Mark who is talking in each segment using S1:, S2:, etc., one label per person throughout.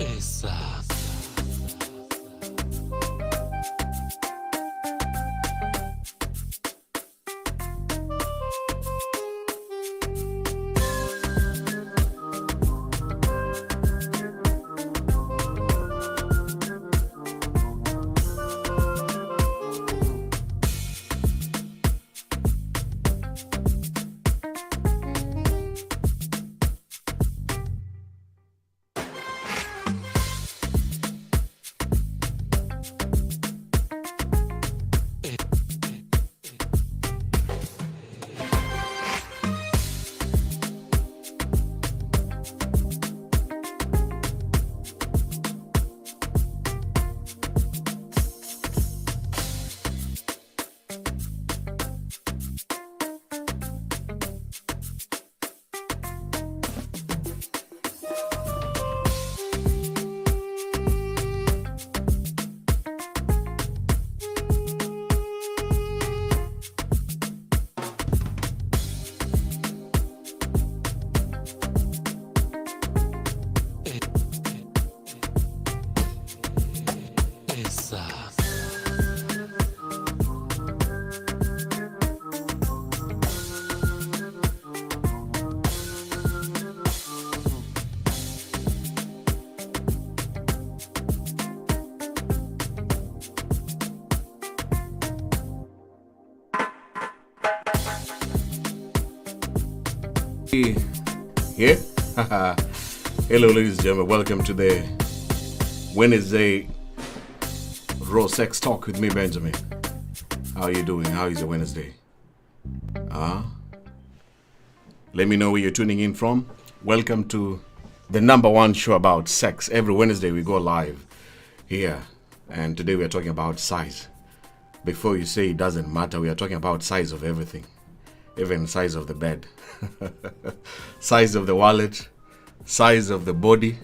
S1: Esa.
S2: Yeah. Hello, ladies and gentlemen. Welcome to the Wednesday Raw Sex Talk with me, Benjamin. How are you doing? How is your Wednesday? Let me know where you're tuning in from. Welcome to the #1 show about sex. Every Wednesday we go live here, and today we are talking about size. Before you say it doesn't matter, we are talking about size of everything. Even size of the bed, size of the wallet, size of the body,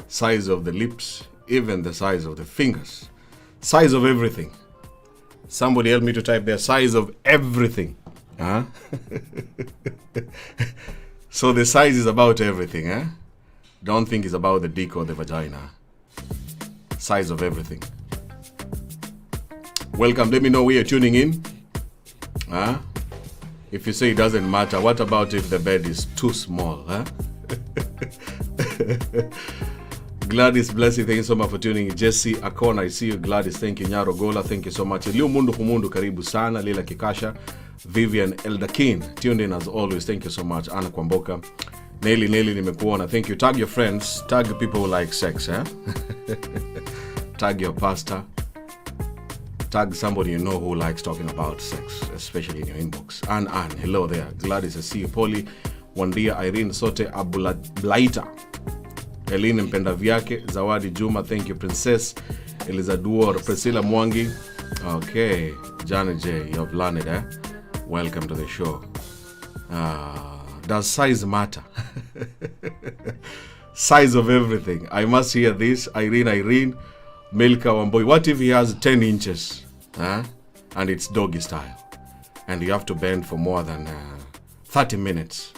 S2: size of the lips, even the size of the fingers, size of everything. Somebody help me to type there, size of everything. So the size is about everything. Don't think it's about the dick or the vagina. Size of everything. Welcome. Let me know where you're tuning in. If you say it doesn't matter, what about if the bed is too small? Gladys, bless you. Thank you so much for tuning in. Jesse Akon, I see you. Gladys, thank you. Nyaro Gola, thank you so much. Liu Mundu Kumundu, karibu sana. Lila Kikasha, Vivian Eldakin, tuned in as always. Thank you so much. Anna Kwamboka, Nelly nimekuona. Thank you. Tag your friends. Tag people who like sex. Tag your pastor. Tag somebody you know who likes talking about sex, especially in your inbox. Anne, hello there. Gladys, I see you. Polly, Wandia, Irene, Sote, Abulaita, Eline Mpenda Vyake, Zawadi Juma, thank you. Princess, Eliza Duor, Priscilla Mwangi. Okay, Janet J, you have learned, Welcome to the show. Does size matter? Size of everything. I must hear this. Irene, Milka Wamboy. What if he has 10 inches? And it's doggy style. And you have to bend for more than 30 minutes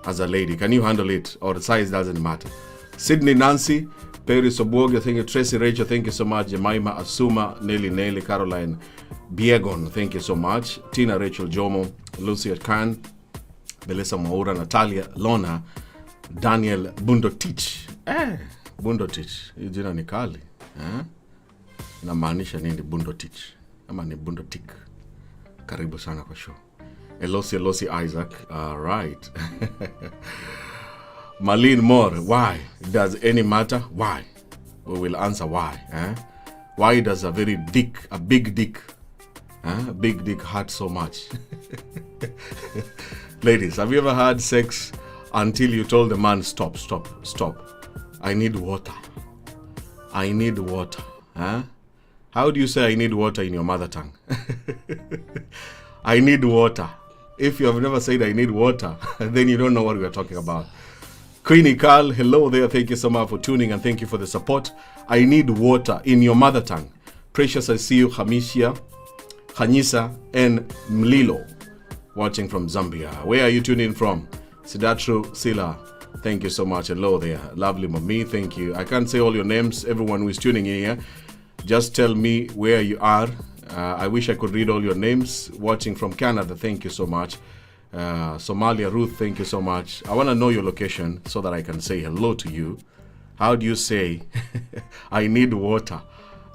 S2: as a lady. Can you handle it? Or the size doesn't matter. Sydney Nancy, Perry Sobuoga, thank you. Tracy Rachel, thank you so much. Jemima Asuma, Nelly, Caroline Biegon, thank you so much. Tina Rachel Jomo, Lucia Khan, Belisa Maura, Natalia, Lona, Daniel Bundotich. Bundotich, hii jina ni kali. Inamaanisha nini Bundotich? Ama ni Bundotik? Karibu sana kwa show. Elosi Isaac. All right. Marlene Moore. Why? Does any matter? Why? We will answer why. Why does a big dick hurt so much? Ladies, have you ever had sex until you told the man, stop. I need water. How do you say I need water in your mother tongue? I need water. If you have never said I need water, then you don't know what we are talking about. Queenie Carl, hello there. Thank you so much for tuning and thank you for the support. I need water in your mother tongue. Precious, I see you. Hanyisa, and Mlilo, watching from Zambia. Where are you tuning in from? Sidatru Sila, Thank you so much. Hello there. Lovely mommy. Thank you. I can't say all your names. Everyone who is tuning in here, just tell me where you are. I wish I could read all your names. Watching from Canada, thank you so much. Somalia, Ruth, thank you so much. I want to know your location so that I can say hello to you. How do you say, I need water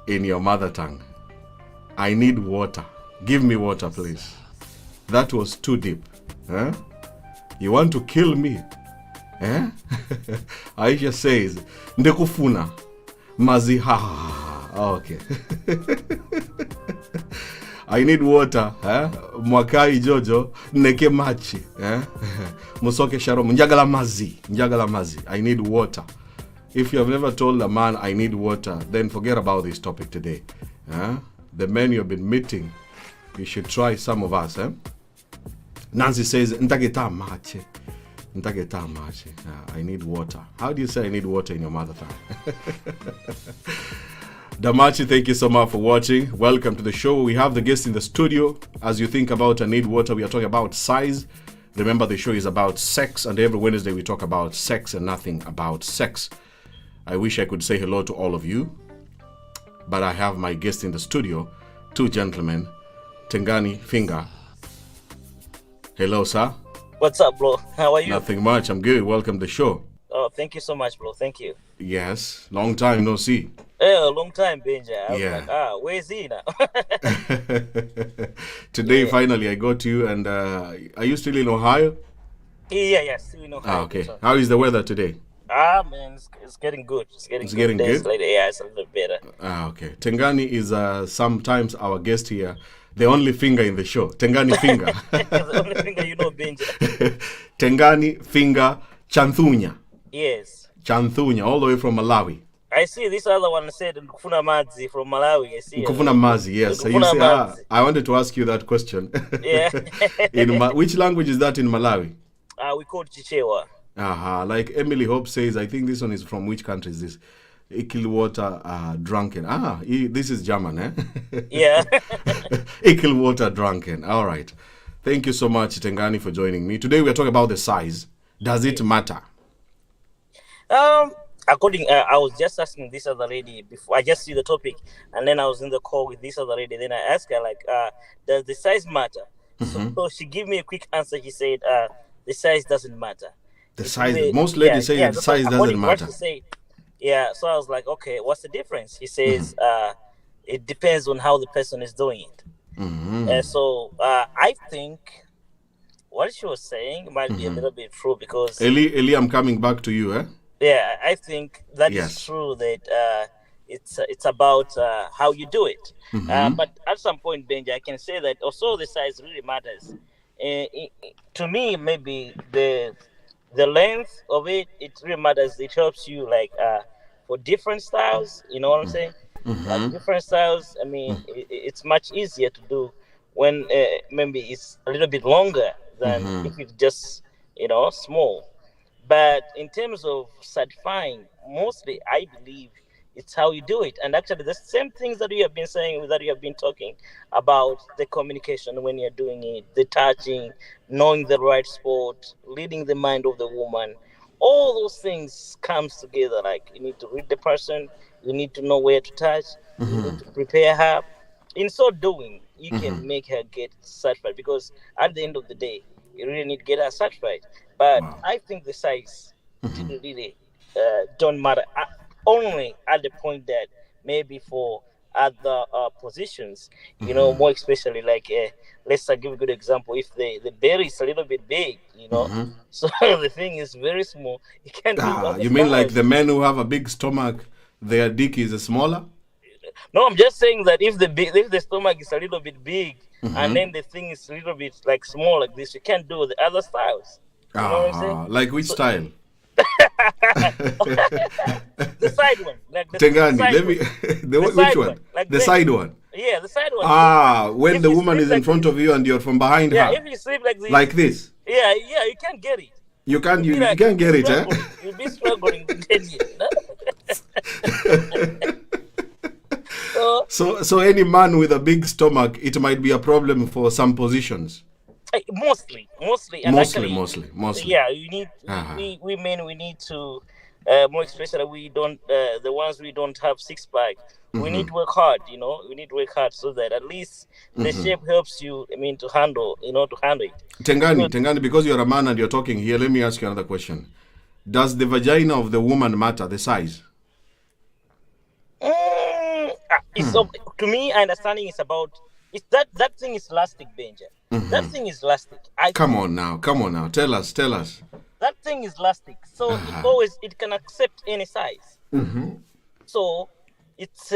S2: in your mother tongue? I need water. Give me water, please. That was too deep. Huh? You want to kill me? Eh? Aisha says, Ndekufuna. Maziha. Okay. I need water. Mwakai Jojo. Neke machi. Musoke Sharom. Njagala mazi. Njagala mazi. I need water. If you have never told a man I need water, then forget about this topic today. The men you have been meeting, you should try some of us. Nancy says, Ntageta machi. Ntageta machi. I need water. How do you say I need water in your mother tongue? Damachi, thank you so much for watching. Welcome to the show. We have the guest in the studio. As you think about I need water, we are talking about size. Remember, the show is about sex, and every Wednesday we talk about sex and nothing about sex. I wish I could say hello to all of you, but I have my guest in the studio, two gentlemen, Tengani Finger. Hello, sir.
S1: What's up, bro? How are you?
S2: Nothing much. I'm good. Welcome to the show.
S1: Oh, thank you so much, bro. Thank you.
S2: Yes. Long time no see.
S1: Yeah, a long time, Benja. I was
S2: Yeah.
S1: like, where's he now?
S2: Today, finally, I got you. And are you still in Ohio?
S1: Yeah, still in Ohio.
S2: Okay. How is the weather today?
S1: Man, it's getting good. It's getting
S2: good?
S1: Later. Yeah, it's a little better.
S2: Okay. Tengani is sometimes our guest here. The only finger in the show. Tengani Finger.
S1: The only finger you know, Benja.
S2: Tengani Finger Chanthunya.
S1: Yes.
S2: Chanthunya, all the way from Malawi.
S1: I see this other one said Nkufuna Madzi from Malawi. I see.
S2: Nkufuna Mazi, yes. So you say, I wanted to ask you that question.
S1: Yeah.
S2: Which language is that in Malawi?
S1: We call it Chichewa.
S2: Like Emily Hope says, I think this one is from which country is this? Ikelwater drunken. This is German, eh?
S1: Yeah.
S2: Ikelwater drunken. All right. Thank you so much, Tengani, for joining me. Today we are talking about the size. Does it matter?
S1: I was just asking this other lady before. I just see the topic, and then I was in the call with this other lady. Then I asked her, like, does the size matter? Mm-hmm. So she gave me a quick answer. She said, the size doesn't matter.
S2: The size. Most ladies say the size doesn't matter.
S1: Yeah. So I was like, okay, what's the difference? He says, it depends on how the person is doing it. Mm-hmm. So I think what she was saying might be a little bit true, because
S2: Eli, I'm coming back to you, eh?
S1: Yeah, I think that is true, that it's about how you do it. Mm-hmm. But at some point, Benji, I can say that also the size really matters. To me, maybe the length of it really matters. It helps you, like, for different styles, you know what I'm saying? Mm-hmm. Like different styles, I mean, it's much easier to do when maybe it's a little bit longer than if it's just, small. But in terms of certifying, mostly I believe it's how you do it. And actually the same things that you have been saying, that you have been talking about, the communication when you're doing it, the touching, knowing the right spot, reading the mind of the woman, all those things comes together. Like, you need to read the person, you need to know where to touch, you need to prepare her. In so doing, you can make her get satisfied, because at the end of the day, you really need to get her satisfied. But I think the size really don't matter. Only at the point that maybe for other positions, more especially like, let's give a good example. If the belly is a little bit big, so the thing is very small, you can't do
S2: you mean like the men who have a big stomach, their dick is smaller?
S1: No, I'm just saying that if the stomach is a little bit big and then the thing is a little bit like small like this, you can't do the other styles. You know what I'm saying?
S2: Like which style?
S1: The side one. Like the
S2: Tengani,
S1: side
S2: let me. Which one?
S1: Like
S2: the side one.
S1: Yeah, the side one.
S2: When the woman is in front of you and you're from behind her.
S1: Yeah, if you sleep like this.
S2: Like this.
S1: Yeah, you can't get it.
S2: You can't get it, eh?
S1: You'll be struggling to get it.
S2: So any man with a big stomach, it might be a problem for some positions.
S1: Mostly, and
S2: Mostly,
S1: actually,
S2: mostly, mostly.
S1: yeah, you need we men, we need to more especially we don't the ones we don't have six pack. We need to work hard, we need to work hard so that at least the shape helps you. I mean, to handle, to handle it.
S2: Tengani, because you're a man and you're talking here, let me ask you another question. Does the vagina of the woman matter, the size?
S1: To me, understanding is about it's that thing is elastic, Benja. That thing is elastic.
S2: Come on now, tell us.
S1: That thing is elastic, so it can accept any size. So it's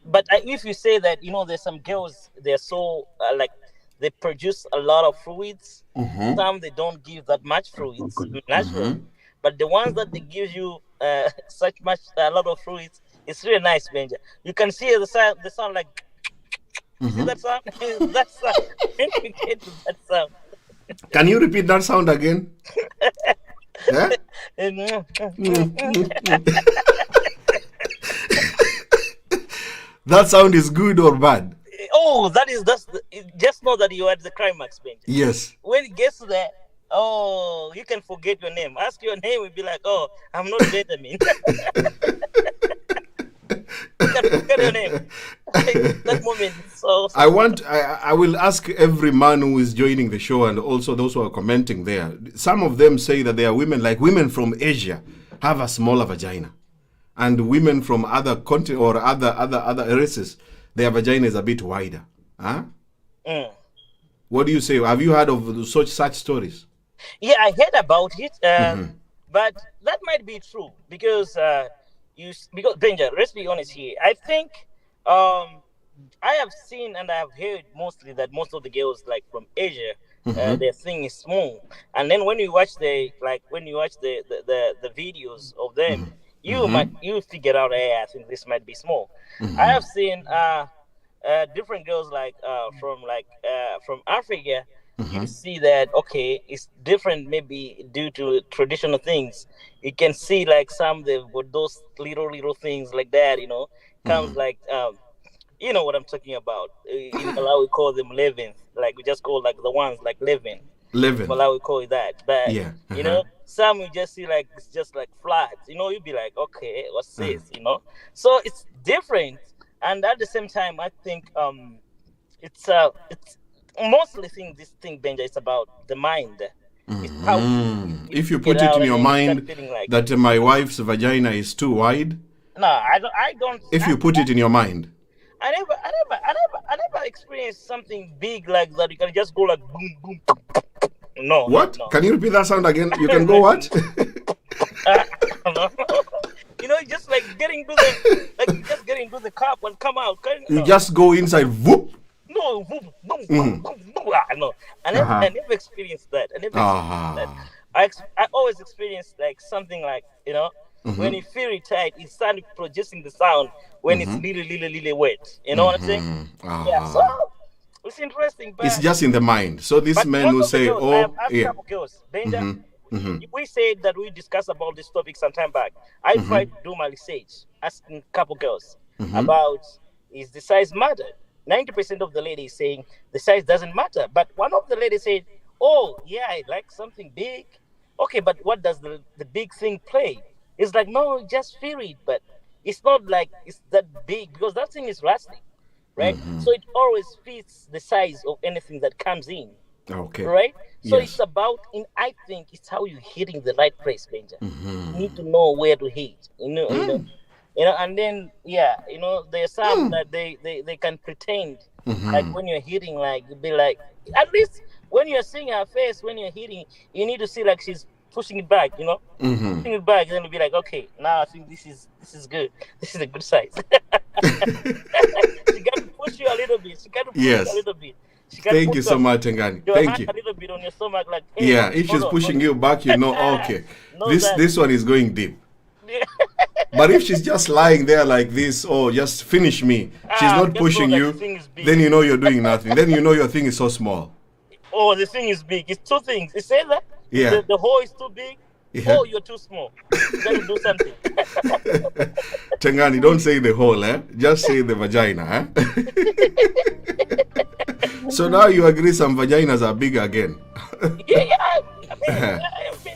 S1: but if you say that, there's some girls, they're so like they produce a lot of fluids. Some they don't give that much fluids naturally, but the ones that they give you a lot of fluids, it's really nice, Benja. You can see the sound like. You see that sound? That sound. You get to that sound.
S2: Can you repeat that sound again? Yeah? That sound is good or bad?
S1: Oh, just know that you are at the climax, Benji.
S2: Yes.
S1: When it gets to that, you can forget your name. Ask your name, we'll be like, oh, I'm not Benjamin. You can forget your name. That moment. So
S2: I will ask every man who is joining the show and also those who are commenting there. Some of them say that there are women from Asia have a smaller vagina. And women from other continents or other races, their vagina is a bit wider. Huh? What do you say? Have you heard of such stories?
S1: Yeah, I heard about it. But that might be true because Benja, let's be honest here. I think I have seen and I have heard mostly that most of the girls like from Asia, their thing is small. And then when you watch the videos of them, you figure out, hey, I think this might be small. I have seen different girls from Africa. You see that it's different, maybe due to traditional things. You can see like some they've got those little things like that, comes like you know what I'm talking about. In Malawi we call them leaven, like we just call like the ones like leaven. Malawi we call it that, but some you just see like it's just like flat. You'd be like, okay, what's this? So it's different, and at the same time, I think it's mostly this thing, Benja, it's about the mind. It's how
S2: if you put it in your mind that my wife's vagina is too wide.
S1: No, I don't.
S2: If you put it in your mind.
S1: I never experienced something big like that. You can just go like boom, boom. No.
S2: What?
S1: No.
S2: Can you repeat that sound again? You can go what?
S1: Just like getting to the cup and come out.
S2: You just go inside, whoop.
S1: No, boom, boom, boom, boom, boom. No. I never experienced that. I always experienced like something like, when you feel it tight, it starts producing the sound when it's really wet. You know what I'm saying? Yeah, so it's interesting. But
S2: it's just in the mind. So these men who say,
S1: girls, Benja, we said that we discussed about this topic some time back. I tried to do my research, asking a couple girls about, is the size matter? 90% of the ladies saying the size doesn't matter. But one of the ladies said, oh, yeah, I like something big. Okay, but what does the big thing play? It's like, no, just feel it. But it's not like it's that big because that thing is elastic, right? So it always fits the size of anything that comes in.
S2: Okay.
S1: Right? So it's about, I think it's how you're hitting the right place, Benja. You need to know where to hit. And then there's some that they can pretend like when you're hitting, like you'll be like, at least when you're seeing her face when you're hitting, you need to see like she's pushing it back, pushing it back, and then you'll be like, okay, now I think this is good. This is a good size. She got to push you a little bit.
S2: Thank you so much, Tengani. Thank you.
S1: A little bit on your stomach, like, hey,
S2: if she's pushing you back, okay, this one is going deep. But if she's just lying there like this, just finish me, she's not pushing you, then you're doing nothing. Then your thing is so small.
S1: Oh, the thing is big. It's two things. It says that the hole is too big. Oh, you're too small. You got to do something.
S2: Tengani, don't say the hole, just say the vagina, So now you agree some vaginas are bigger again?
S1: Yeah. I mean,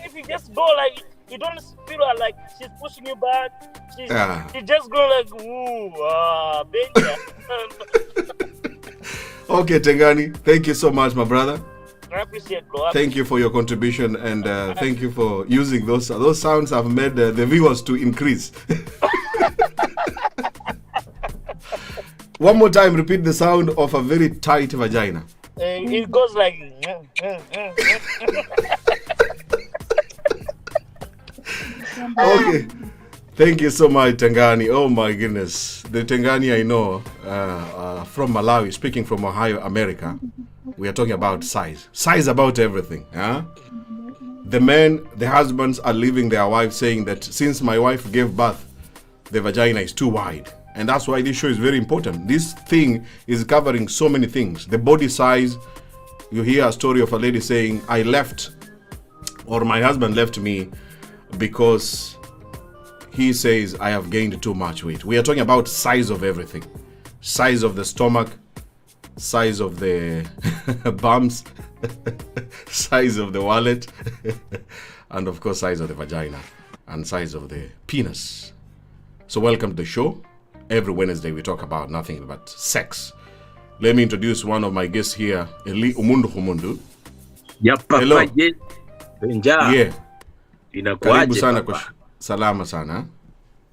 S1: if you just go like, you don't feel like she's pushing you back. She just go like, ooh, Benja.
S2: Okay, Tengani, thank you so much, my brother.
S1: I appreciate it.
S2: Thank you for your contribution, and thank you for using those. Those sounds have made the viewers to increase. One more time, repeat the sound of a very tight vagina.
S1: It goes like.
S2: Okay. Thank you so much, Tengani. Oh my goodness. The Tengani I know from Malawi, speaking from Ohio, America. We are talking about size. Size about everything. Huh? The men, the husbands are leaving their wives saying that since my wife gave birth, the vagina is too wide. And that's why this show is very important. This thing is covering so many things. The body size. You hear a story of a lady saying, I left, or my husband left me because he says I have gained too much weight. We are talking about size of everything. Size of the stomach, size of the bumps, size of the wallet, and of course size of the vagina and size of the penis. So welcome to the show. Every Wednesday we talk about nothing but sex. Let me introduce one of my guests here, Eli Umundu.
S3: Hello.
S2: Yeah. Karibu sana kwa salama sana.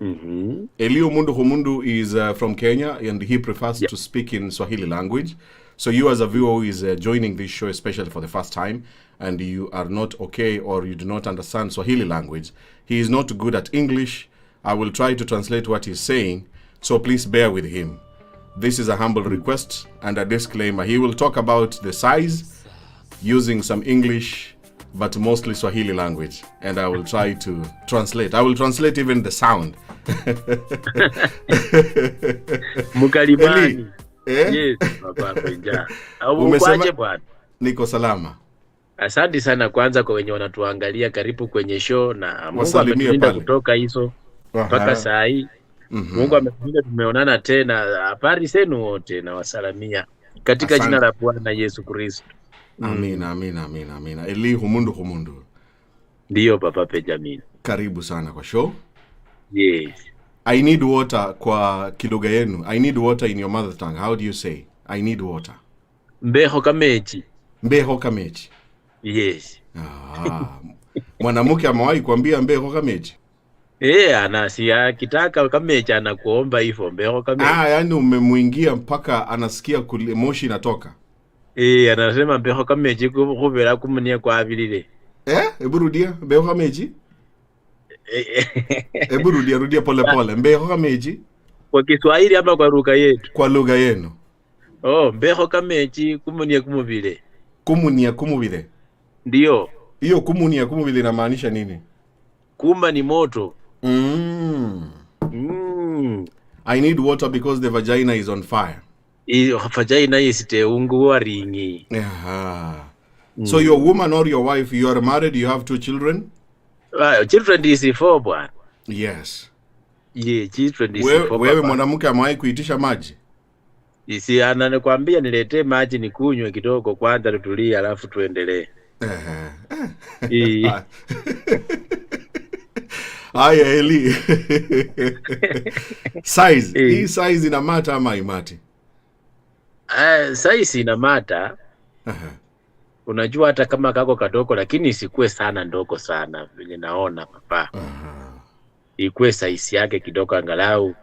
S2: Eli Umundu is from Kenya, and he prefers to speak in Swahili language. So you as a viewer who is joining this show especially for the first time, and you are not okay or you do not understand Swahili language, he is not good at English. I will try to translate what he's saying, so please bear with him. This is a humble request and a disclaimer. He will talk about the size using some English, but mostly Swahili language, and I will try to translate. I will translate even the sound.
S3: Mukalimani. Yes, Papa Benja. Umesema bwana.
S2: Niko salama.
S3: Asante sana kwanza kwa wenye wanatuangalia, karibu kwenye show, na Mungu ametulinda kutoka hizo mpaka saa hii. Mungu ametulinda, tumeonana tena. Habari zenu wote na wasalamia katika jina la Bwana Yesu Kristo.
S2: Amina, amina, amina, amina. Eli Humundu.
S3: Ndio Papa Benjamin.
S2: Karibu sana kwa show.
S3: Yes.
S2: I need water kwa kilugha yenu. I need water in your mother tongue. How do you say? I need water.
S3: Mbeho kamechi.
S2: Mbeho kamechi.
S3: Yes.
S2: Mwanamke amewahi kuambia mbeho kamechi?
S3: Anasia kitaka kamechi anakuomba hivyo mbeho kamechi.
S2: Yani umemuingia mpaka anasikia moshi inatoka.
S3: Anasema mbeho kamechi kubera kumunia kwa abilile.
S2: Hebu rudia mbeho kamechi. Hebu rudia pole. Mbeho kamechi.
S3: Kwa Kiswahili ama kwa lugha yetu?
S2: Kwa lugha yenu.
S3: Mbeho kamechi kumunia kumubile.
S2: Kumunia kumubile.
S3: Ndio.
S2: Hiyo kumunia kumubile inamaanisha nini?
S3: Kumba ni moto.
S2: I need water because the vagina is on fire.
S3: Vagina isiteungua ringi.
S2: So your woman or your wife, you are married, you have 2 children?
S3: Children is 4 bwana.
S2: Yes.
S3: Yeah, children is 4.
S2: Wewe mwanamke amewahi kuitisha maji?
S3: Anakuambia niletee maji nikunywe kidogo kwanza tutulie alafu tuendelee.
S2: Haya Eli. Size. Hii size ina mata ama imati?
S3: Size ina mata. Unajua hata kama kako kadogo lakini isikue sana ndogo sana vile naona papa. Ikue size yake kidogo angalau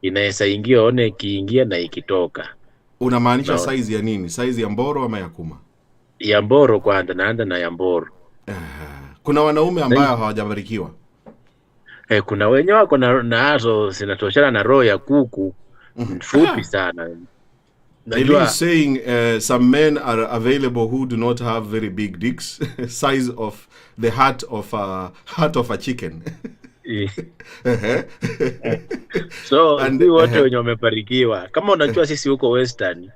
S3: inaweza ingia one kiingia na ikitoka.
S2: Unamaanisha size ya nini? Size ya mboro ama ya kuma?
S3: Ya mboro kwanza, naanza na ya mboro.
S2: Kuna wanaume ambao hawajabarikiwa.
S3: Kuna wenye wako nazo zinatoshana na roho ya kuku mfupi sana.
S2: Najua saying some men are available who do not have very big dicks, size of the heart of a chicken.
S3: So and wote wenye wamebarikiwa. Kama unajua sisi huko Western,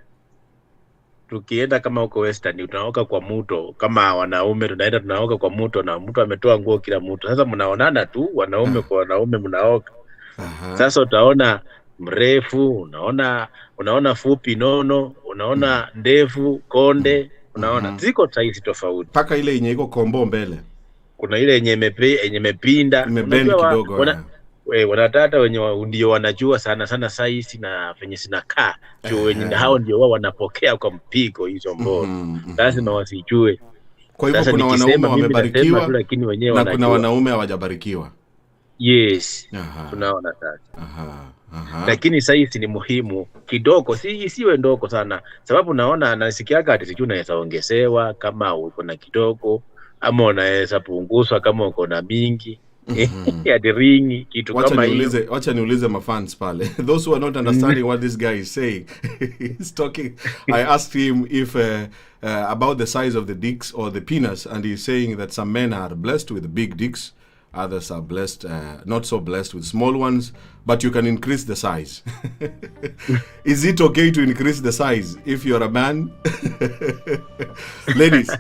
S3: tukienda kama huko Western tunaoka kwa mto, kama wanaume tunaenda tunaoka kwa mto na mtu ametoa nguo kila mtu. Sasa mnaonana tu wanaume kwa wanaume mnaoka. Sasa utaona mrefu, unaona fupi nono, unaona ndefu konde, unaona ziko size tofauti.
S2: Paka ile yenye iko kombo mbele.
S3: Kuna ile yenye imepinda.
S2: Unajua
S3: wanatata wenye ndio wanajua sana size na venye zinakaa. Wenye hao ndio wao wanapokea kwa mpigo hizo mbona. Lazima wasijue.
S2: Kwa hivyo kuna wanaume wamebarikiwa lakini wenyewe wanajua. Na kuna wanaume hawajabarikiwa.
S3: Yes. Tunaona sasa. Lakini size ni muhimu kidogo, siwe ndogo sana, sababu naona nasikiaga ati sijui unaweza ongezewa kama uko na kidogo ama unaweza punguzwa kama uko na mingi. Hadi ringi kitu kama hiyo.
S2: Wacha niulize mafans pale. Those who are not understanding what this guy is saying. He's talking. I asked him if about the size of the dicks or the penis, and he's saying that some men are blessed with big dicks. Others are blessed, not so blessed with small ones, but you can increase the size. Is it okay to increase the size if you're a man? Ladies,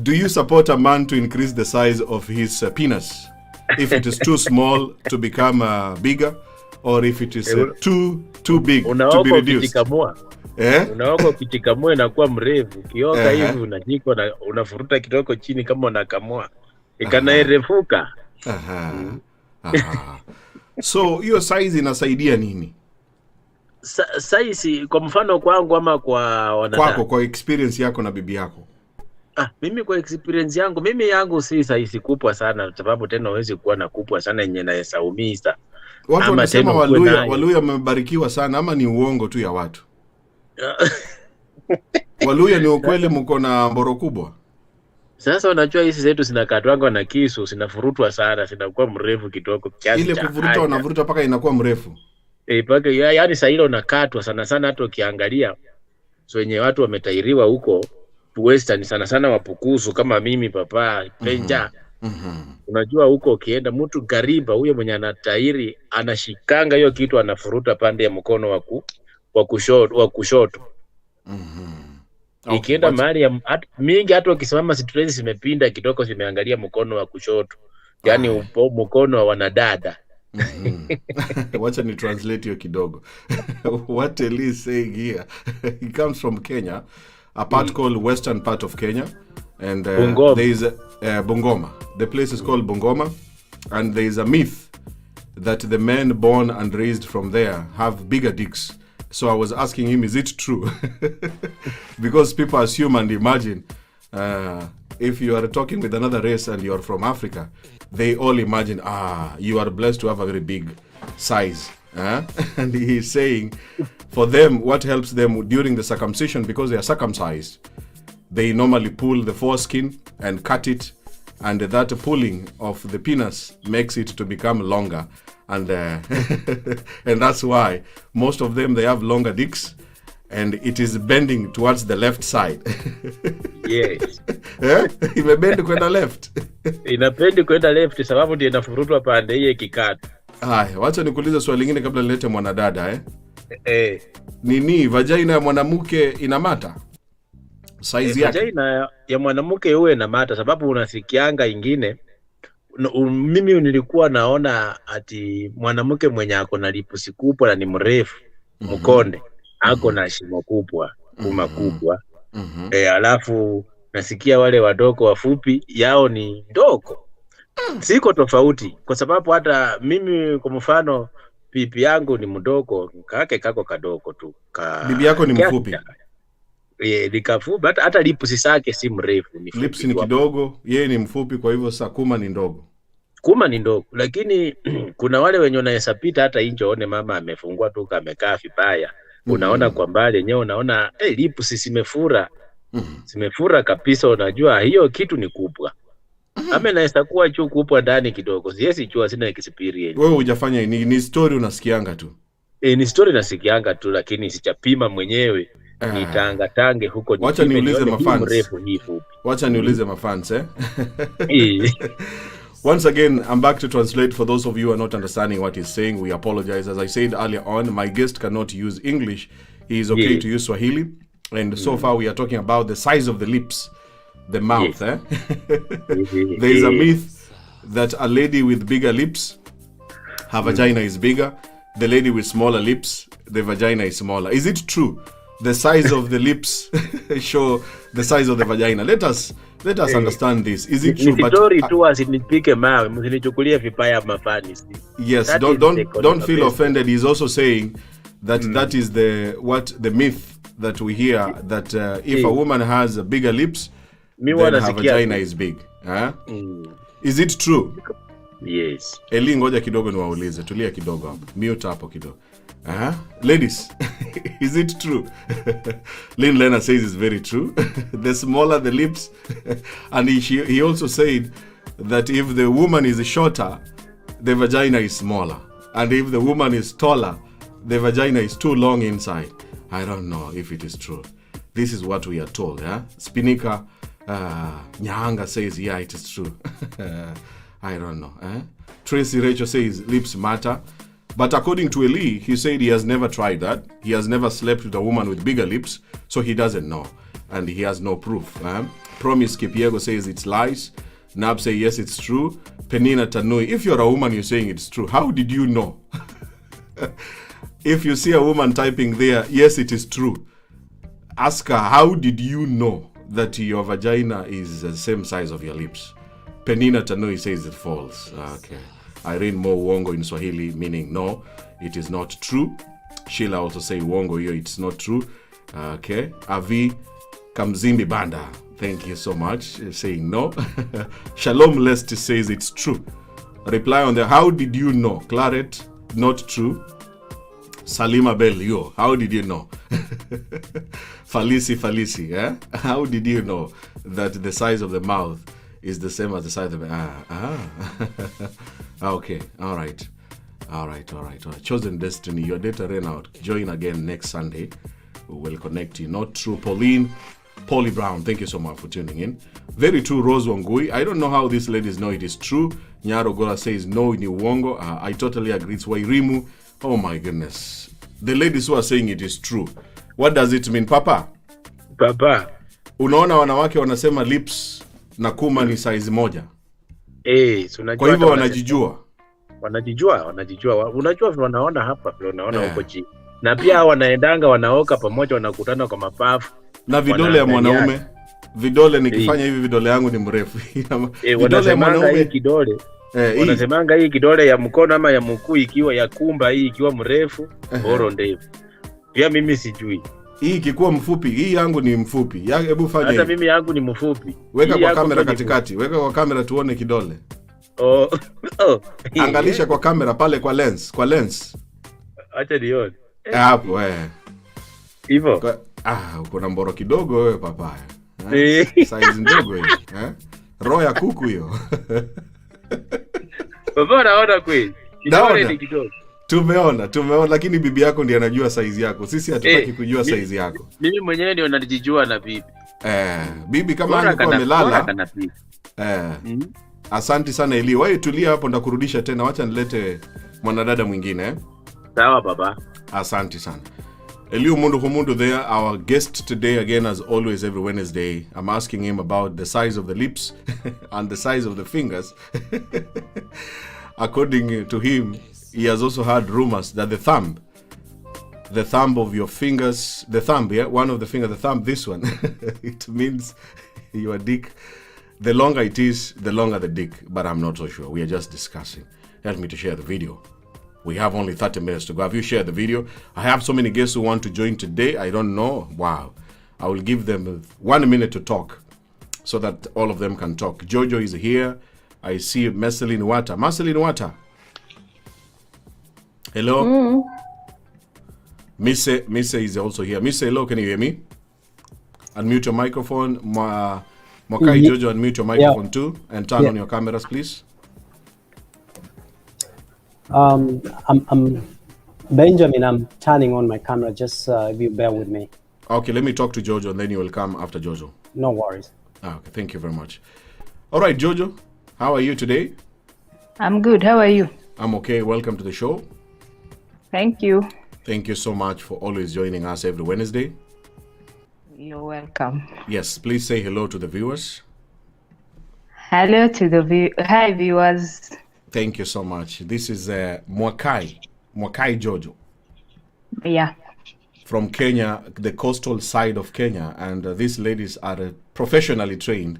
S2: do you support a man to increase the size of his penis? If it is too small to become bigger, or if it is too big to be reduced?
S3: Unaoga ukichikamua inakuwa mrefu. Kioga hivi unajiko na unafuruta kidogo chini kama unakamua. Ikanaerefuka.
S2: So hiyo size inasaidia nini?
S3: Size kwa mfano kwangu ama kwa wanadada?
S2: Kwako, kwa experience yako na bibi yako.
S3: Mimi kwa experience yangu, yangu si size kubwa sana, sababu tena huwezi kuwa na kubwa sana yenye inaweza umiza.
S2: Watu wanasema Waluya wamebarikiwa sana, ama ni uongo tu ya watu? Waluya ni ukweli mko na mboro kubwa?
S3: Sasa unajua hizi zetu zinakatwanga na kisu, zinafurutwa sana, zinakuwa mrefu kidogo kiasi cha.
S2: Ile kuvuruta wanavuruta paka inakuwa mrefu.
S3: Paka yaani saa ile unakatwa sana hata ukiangalia. So wenye watu wametairiwa huko Western sana wapukuzu kama mimi papa Penja. Unajua huko ukienda mtu gariba huyo mwenye anatairi anashikanga hiyo kitu anafuruta pande ya mkono wa kushoto. Okay, ikienda mahali mingi hata ukisimama sitrezi zimepinda kidogo zimeangalia mkono wa kushoto. Yaani mkono wa wanadada.
S2: Wacha ni translate hiyo kidogo. What Eli is saying here, he comes from Kenya, a part called western part of Kenya, and there is Bungoma. The place is called Bungoma, and there is a myth that the men born and raised from there have bigger dicks. So I was asking him, is it true? Because people assume and imagine, if you are talking with another race and you are from Africa, they all imagine, you are blessed to have a very big size. And he is saying, for them, what helps them during the circumcision, because they are circumcised, they normally pull the foreskin and cut it, and that pulling of the penis makes it to become longer. And and that's why most of them, they have longer dicks, and it is bending towards the left side.
S3: Yes.
S2: Imebend kwenda left.
S3: Inabend kwenda left sababu ndio inafurutwa pande hiyo kikata.
S2: Haya, wacha nikuulize swali lingine kabla nilete mwanadada Nini vagina ya mwanamke inamata? Size yake.
S3: Vagina ya mwanamke huwe inamata sababu unasikianga ingine. Mimi nilikuwa naona ati mwanamke mwenye ako na lipusi kubwa na ni mrefu mkonde ako na shimo kubwa kubwa. Alafu nasikia wale wadogo wafupi yao ni ndogo. Siko tofauti kwa sababu hata mimi kwa mfano pipi yangu ni mdogo, kake kako kadogo tu.
S2: Bibi yako ni mfupi?
S3: Likafupi, hata lipusi zake si mrefu, ni fupi.
S2: Lips ni kidogo, yeye ni mfupi, kwa hivyo sakuma ni ndogo.
S3: Kuma ni ndogo, lakini kuna wale wenye unaweza pita hata injo one mama amefungua tu amekaa vibaya. Unaona kwa mbali yenyewe unaona lipusi zimefura. Zimefura kabisa, unajua hiyo kitu ni kubwa. Ama inaweza kuwa juu kubwa ndani kidogo. Siwezi jua, sina experience.
S2: Wewe hujafanya, ni story unasikianga tu.
S3: Ni story nasikianga tu, lakini sijapima mwenyewe. Nitangatange huko.
S2: Wacha niulize mafans. Wacha niulize mafans Once again, I'm back to translate for those of you who are not understanding what he's saying. We apologize. As I said earlier on, my guest cannot use English. He is okay to use Swahili. And so far we are talking about the size of the lips, the mouth. There is a myth that a lady with bigger lips, her vagina is bigger. the lady with smaller lips, the vagina is smaller. Is it true? The size of the lips show the size of the vagina. Let us understand this. Is it true? Yes, don't feel offended. He's also saying that that is the myth that we hear, that if a woman has bigger lips, then her vagina is big. Huh? Is it true?
S3: Yes.
S2: Eli, ngoja kidogo niwaulize. Tulia kidogo hapo. Mute hapo kidogo. Ladies, is it true? Lynn Lena says it's very true. The smaller the lips, and he also said that if the woman is shorter, the vagina is smaller, and if the woman is taller, the vagina is too long inside. I don't know if it is true. This is what we are told. Spinika Nyanga says, yeah, it is true. I don't know. Tracy Rachel says lips matter. But according to Eli, he said he has never tried that. He has never slept with a woman with bigger lips, so he doesn't know. And he has no proof. Promise Kipiego says it's lies. Nab say yes, it's true. Penina Tanui, if you're a woman, you're saying it's true. How did you know? If you see a woman typing there, yes, it is true. Ask her, how did you know that your vagina is the same size of your lips? Penina Tanui says it false. Okay. Irene Mo Wongo in Swahili, meaning no, it is not true. Sheila also say Wongo here, it's not true. Okay. Avi Kamzimbi Banda, thank you so much, saying no. Shalom Lest says it's true. Reply on the how did you know? Claret, not true. Salima Bell, yo, how did you know? Falici, how did you know that the size of the mouth is the same as the size of the okay, all right. Chosen Destiny, your data ran out. Join again next Sunday. We will connect you. Not true, Polly Brown, thank you so much for tuning in. Very true, Rose Wangui. I don't know how these ladies know it is true. Nyaro Gola says no in Wongo. I totally agree. It's Wairimu. Oh my goodness. The ladies who are saying it is true. What does it mean, Papa? Unaona wanawake wanasema lips na kuma ni size moja. Kwa hivyo wanajijua.
S3: Unajua wanaona hapa, wanaona huko chini. Na pia wanaendanga wanaoka pamoja, wanakutana kwa mapafu.
S2: Na vidole ya mwanaume. Vidole nikifanya hivi vidole yangu ni mrefu.
S3: Vidole ya mwanaume kidole. Wanasemanga hii kidole ya mkono ama ya mkuu ikiwa ya kumba hii ikiwa mrefu, boro ndefu. Pia mimi sijui.
S2: Hii ikikuwa mfupi, hii yangu ni mfupi. Hebu fanya hivi.
S3: Hata mimi yangu ni mfupi.
S2: Weka kwa kamera katikati. Weka kwa kamera tuone kidole. Angalisha kwa kamera pale kwa lens.
S3: Acha nione.
S2: Hapo
S3: hivyo.
S2: Uko na mboro kidogo wewe papaya. Size ndogo hii, roho ya kuku hiyo.
S3: Baba naona kweli. Kidole ni kidogo.
S2: Tumeona lakini bibi yako ndiye anajua size yako. Sisi hatutaki kujua size yako.
S3: Mimi mwenyewe ndio najijua na bibi.
S2: Bibi kama angekuwa amelala. Asante sana Eli. Wewe tulia hapo, ndakurudisha tena. Wacha nilete mwanadada mwingine.
S3: Sawa baba.
S2: Asante sana. Eliu Mundu there, our guest today again as always every Wednesday. I'm asking him about the size of the lips and the size of the fingers. According to him, he has also heard rumors that the thumb of your fingers, one of the fingers, the thumb, this one, it means your dick. The longer it is, the longer the dick, but I'm not so sure. We are just discussing. Help me to share the video. We have only 30 minutes to go. Have you shared the video? I have so many guests who want to join today. I don't know. Wow. I will give them 1 minute to talk so that all of them can talk. Jojo is here. I see Marceline Wata. Hello? Misse is also here. Misse, hello. Can you hear me? Unmute your microphone. Mokai Jojo, unmute your microphone too. And turn on your cameras, please.
S4: I'm Benjamin. I'm turning on my camera. Just if you bear with me.
S2: Okay, let me talk to Jojo and then you will come after Jojo.
S4: No worries.
S2: Okay, thank you very much. All right, Jojo, how are you today?
S5: I'm good. How are you?
S2: I'm okay. Welcome to the show.
S5: Thank you.
S2: Thank you so much for always joining us every Wednesday.
S5: You're welcome.
S2: Yes, please say hello to the viewers.
S5: Hello to the hi viewers.
S2: Thank you so much. This is Mwakai. Mwakai Jojo.
S5: Yeah.
S2: From Kenya, the coastal side of Kenya, and these ladies are professionally trained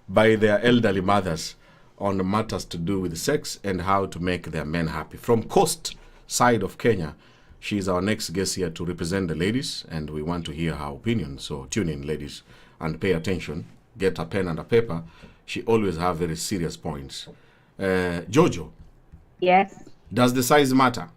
S2: by their elderly mothers on matters to do with sex and how to make their men happy. From coast side of Kenya, she's our next guest here to represent the ladies, and we want to hear her opinion. So tune in, ladies, and pay attention. Get a pen and a paper. She always have very serious points. Jojo.
S5: Yes.
S2: Does the size matter?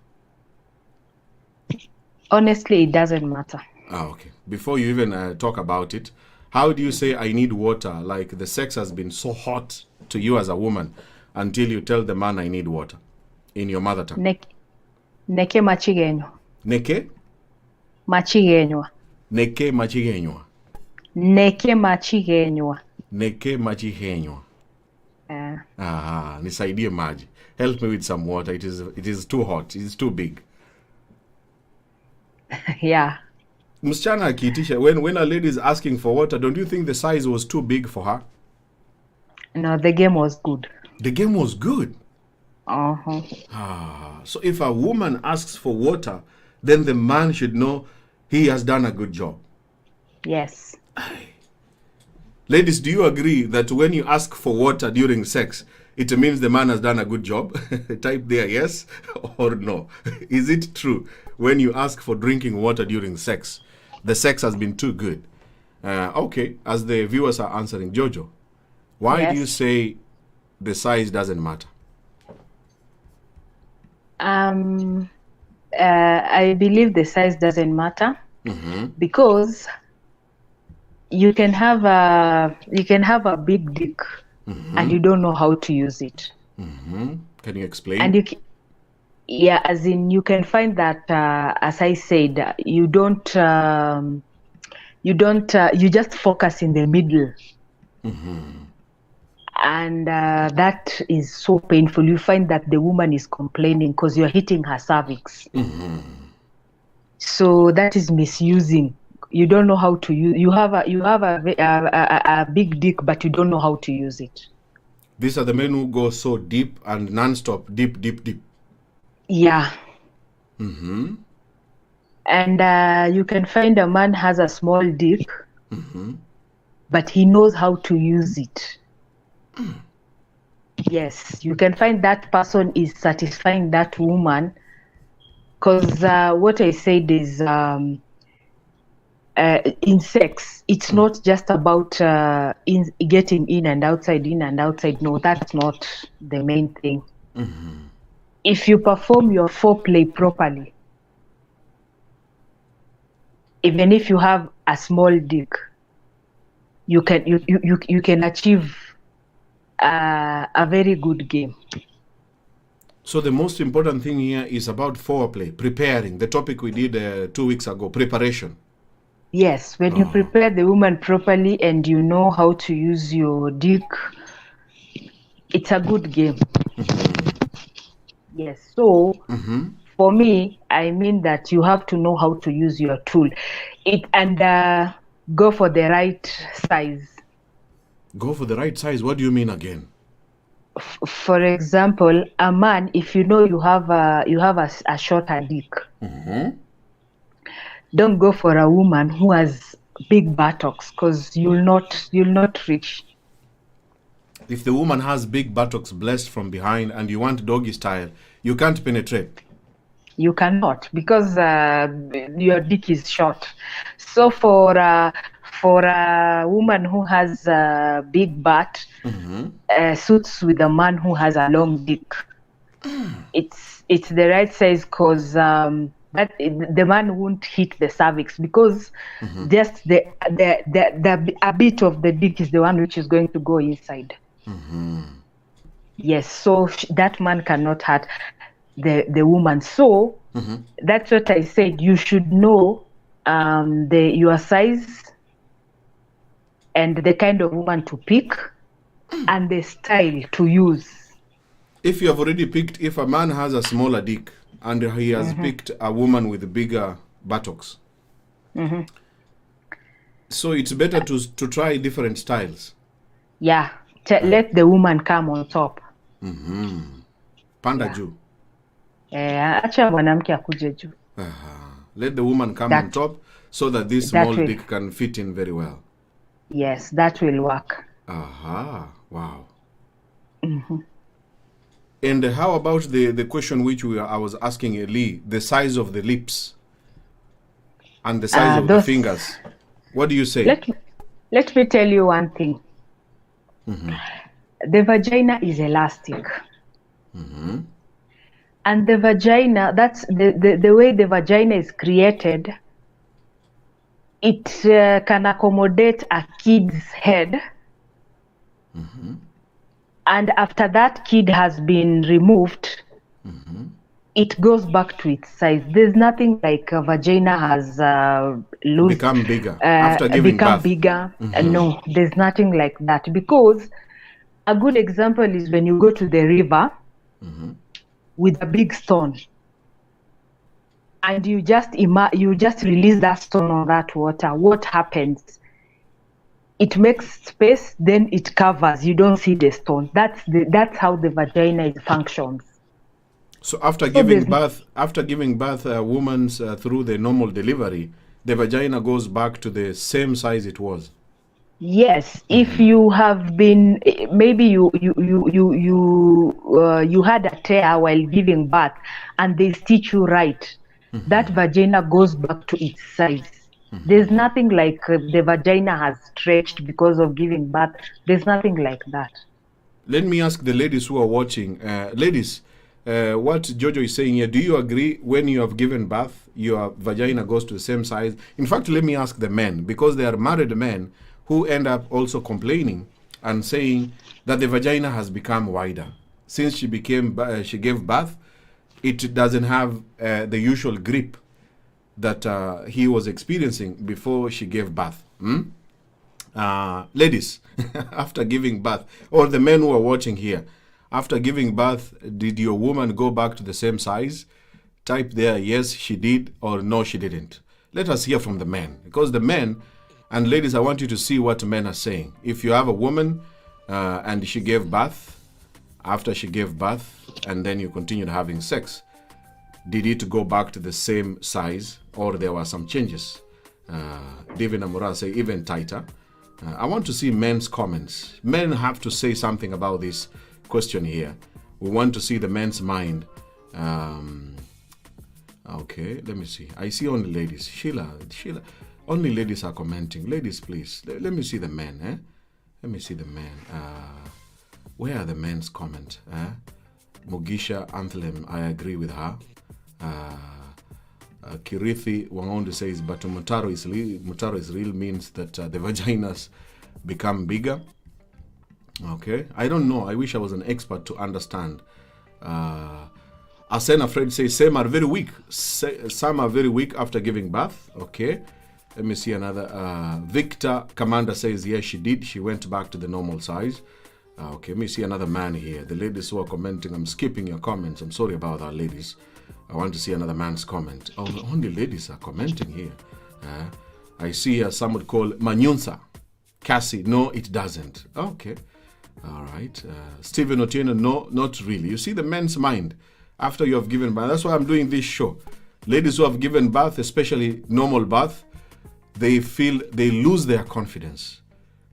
S5: Honestly, it doesn't matter.
S2: Okay. Before you even talk about it, how do you say I need water? Like the sex has been so hot to you as a woman until you tell the man I need water in your mother tongue.
S5: Neke machigenyo.
S2: Neke?
S5: Machigenyo.
S2: Neke machigenyo.
S5: Neke machigenyo.
S2: Neke machigenyo. Nisaidie maji. Help me with some water. It is too hot. It is too big.
S5: Yeah.
S2: Msichana akiitisha, when a lady is asking for water, don't you think the size was too big for her?
S5: No, the game was good.
S2: The game was good?
S5: Uh-huh.
S2: So if a woman asks for water, then the man should know he has done a good job.
S5: Yes.
S2: Ladies, do you agree that when you ask for water during sex, it means the man has done a good job? Type there yes or no. Is it true when you ask for drinking water during sex, the sex has been too good? Okay, as the viewers are answering, Jojo, why do you say the size doesn't matter?
S5: I believe the size doesn't matter because you can have a big dick and you don't know how to use it.
S2: Can you explain?
S5: And as in you can find that as I said, you just focus in the middle. And that is so painful. You find that the woman is complaining because you're hitting her cervix. So that is misusing. You don't know how to use. You have a big dick, but you don't know how to use it.
S2: These are the men who go so deep and non-stop, deep.
S5: Yeah. And you can find a man has a small dick, but he knows how to use it. Yes, you can find that person is satisfying that woman because what I said is in sex, it's not just about getting in and outside. No, that's not the main thing. If you perform your foreplay properly, even if you have a small dick, you can achieve a very good game.
S2: So the most important thing here is about foreplay, preparing. The topic we did 2 weeks ago, preparation.
S5: Yes, when you prepare the woman properly and you know how to use your dick, it's a good game. Yes, so for me, I mean that you have to know how to use your tool. And go for the right size.
S2: Go for the right size. What do you mean again?
S5: For example, a man, if you know you have a shorter dick, don't go for a woman who has big buttocks because you'll not reach.
S2: If the woman has big buttocks blessed from behind and you want doggy style, you can't penetrate.
S5: You cannot because your dick is short. So for a woman who has a big butt, suits with a man who has a long dick. It's the right size because that the man won't hit the cervix because just a bit of the dick is the one which is going to go inside. Yes, so that man cannot hurt the woman. So that's what I said. You should know your size and the kind of woman to pick and the style to use.
S2: If you have already picked, if a man has a smaller dick and he has picked a woman with bigger buttocks, so it's better to try different styles.
S5: Yeah, let the woman come on top.
S2: Panda Jew.
S5: Acha mwanamke akuje juu.
S2: Let the woman come on top so that this small dick can fit in very well.
S5: Yes, that will work.
S2: Wow. And how about the question which I was asking Lee, the size of the lips and the size of the fingers? What do you say?
S5: Let me tell you one thing. The vagina is elastic. And the vagina, that's the way the vagina is created, it can accommodate a kid's head. And after that kid has been removed, it goes back to its size. There's nothing like a vagina has
S2: become bigger after giving birth.
S5: No, there's nothing like that. Because a good example is when you go to the river with a big stone, and you just release that stone on that water. What happens? It makes space, then it covers. You don't see the stone. That's how the vagina functions.
S2: So after giving birth, a woman's through the normal delivery, the vagina goes back to the same size it was.
S5: Yes, if you have been, maybe you had a tear while giving birth, and they stitch you right, that vagina goes back to its size. There's nothing like the vagina has stretched because of giving birth. There's nothing like that.
S2: Let me ask the ladies who are watching. Ladies, what Jojo is saying here, do you agree when you have given birth, your vagina goes to the same size? In fact, let me ask the men, because they are married men who end up also complaining and saying that the vagina has become wider. Since she gave birth, it doesn't have the usual grip that he was experiencing before she gave birth. Ladies, after giving birth, or the men who are watching here, after giving birth, did your woman go back to the same size? Type there, yes, she did, or no, she didn't. Let us hear from the men, because the men, and ladies, I want you to see what men are saying. If you have a woman and she gave birth, after she gave birth, and then you continued having sex, did it go back to the same size, or there were some changes? David Amura say even tighter. I want to see men's comments. Men have to say something about this question here. We want to see the men's mind. Okay, let me see. I see only ladies. Sheila, only ladies are commenting. Ladies, please. Let me see the men. Let me see the men. Where are the men's comment? Mugisha Anthem, I agree with her. Kirithi Wangondo says, but Mutaro is real means that the vaginas become bigger. Okay, I don't know. I wish I was an expert to understand. Asena Fred says, some are very weak. Some are very weak after giving birth. Okay, let me see another. Victor Commander says, yes, she did. She went back to the normal size. Okay, let me see another man here. The ladies who are commenting, I'm skipping your comments. I'm sorry about that, ladies. I want to see another man's comment. Oh, only ladies are commenting here. I see someone called Manyunsa. Cassie, no, it doesn't. Okay. All right. Stephen Otieno, no, not really. You see the men's mind after you have given birth. That's why I'm doing this show. Ladies who have given birth, especially normal birth, they lose their confidence.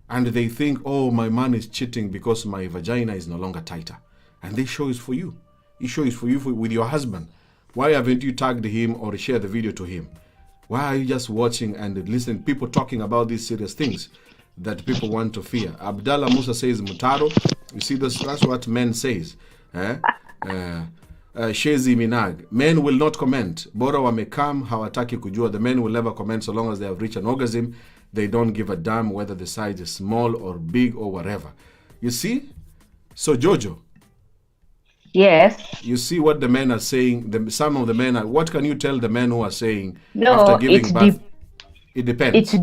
S2: And they think, oh, my man is cheating because my vagina is no longer tighter. And this show is for you. This show is for you with your husband. Why haven't you tagged him or shared the video to him? Why are you just watching and listening? People talking about these serious things that people want to fear. Abdallah Musa says, Mutaro. You see, that's what men says. Shezi Minag. Men will not comment. Bora wamekam hawataki kujua. The men will never comment so long as they have reached an orgasm. They don't give a damn whether the size is small or big or whatever. You see? So Jojo.
S5: Yes.
S2: You see what the men are saying. Some of the men are. What can you tell the men who are saying
S5: no,
S2: after giving birth? It depends.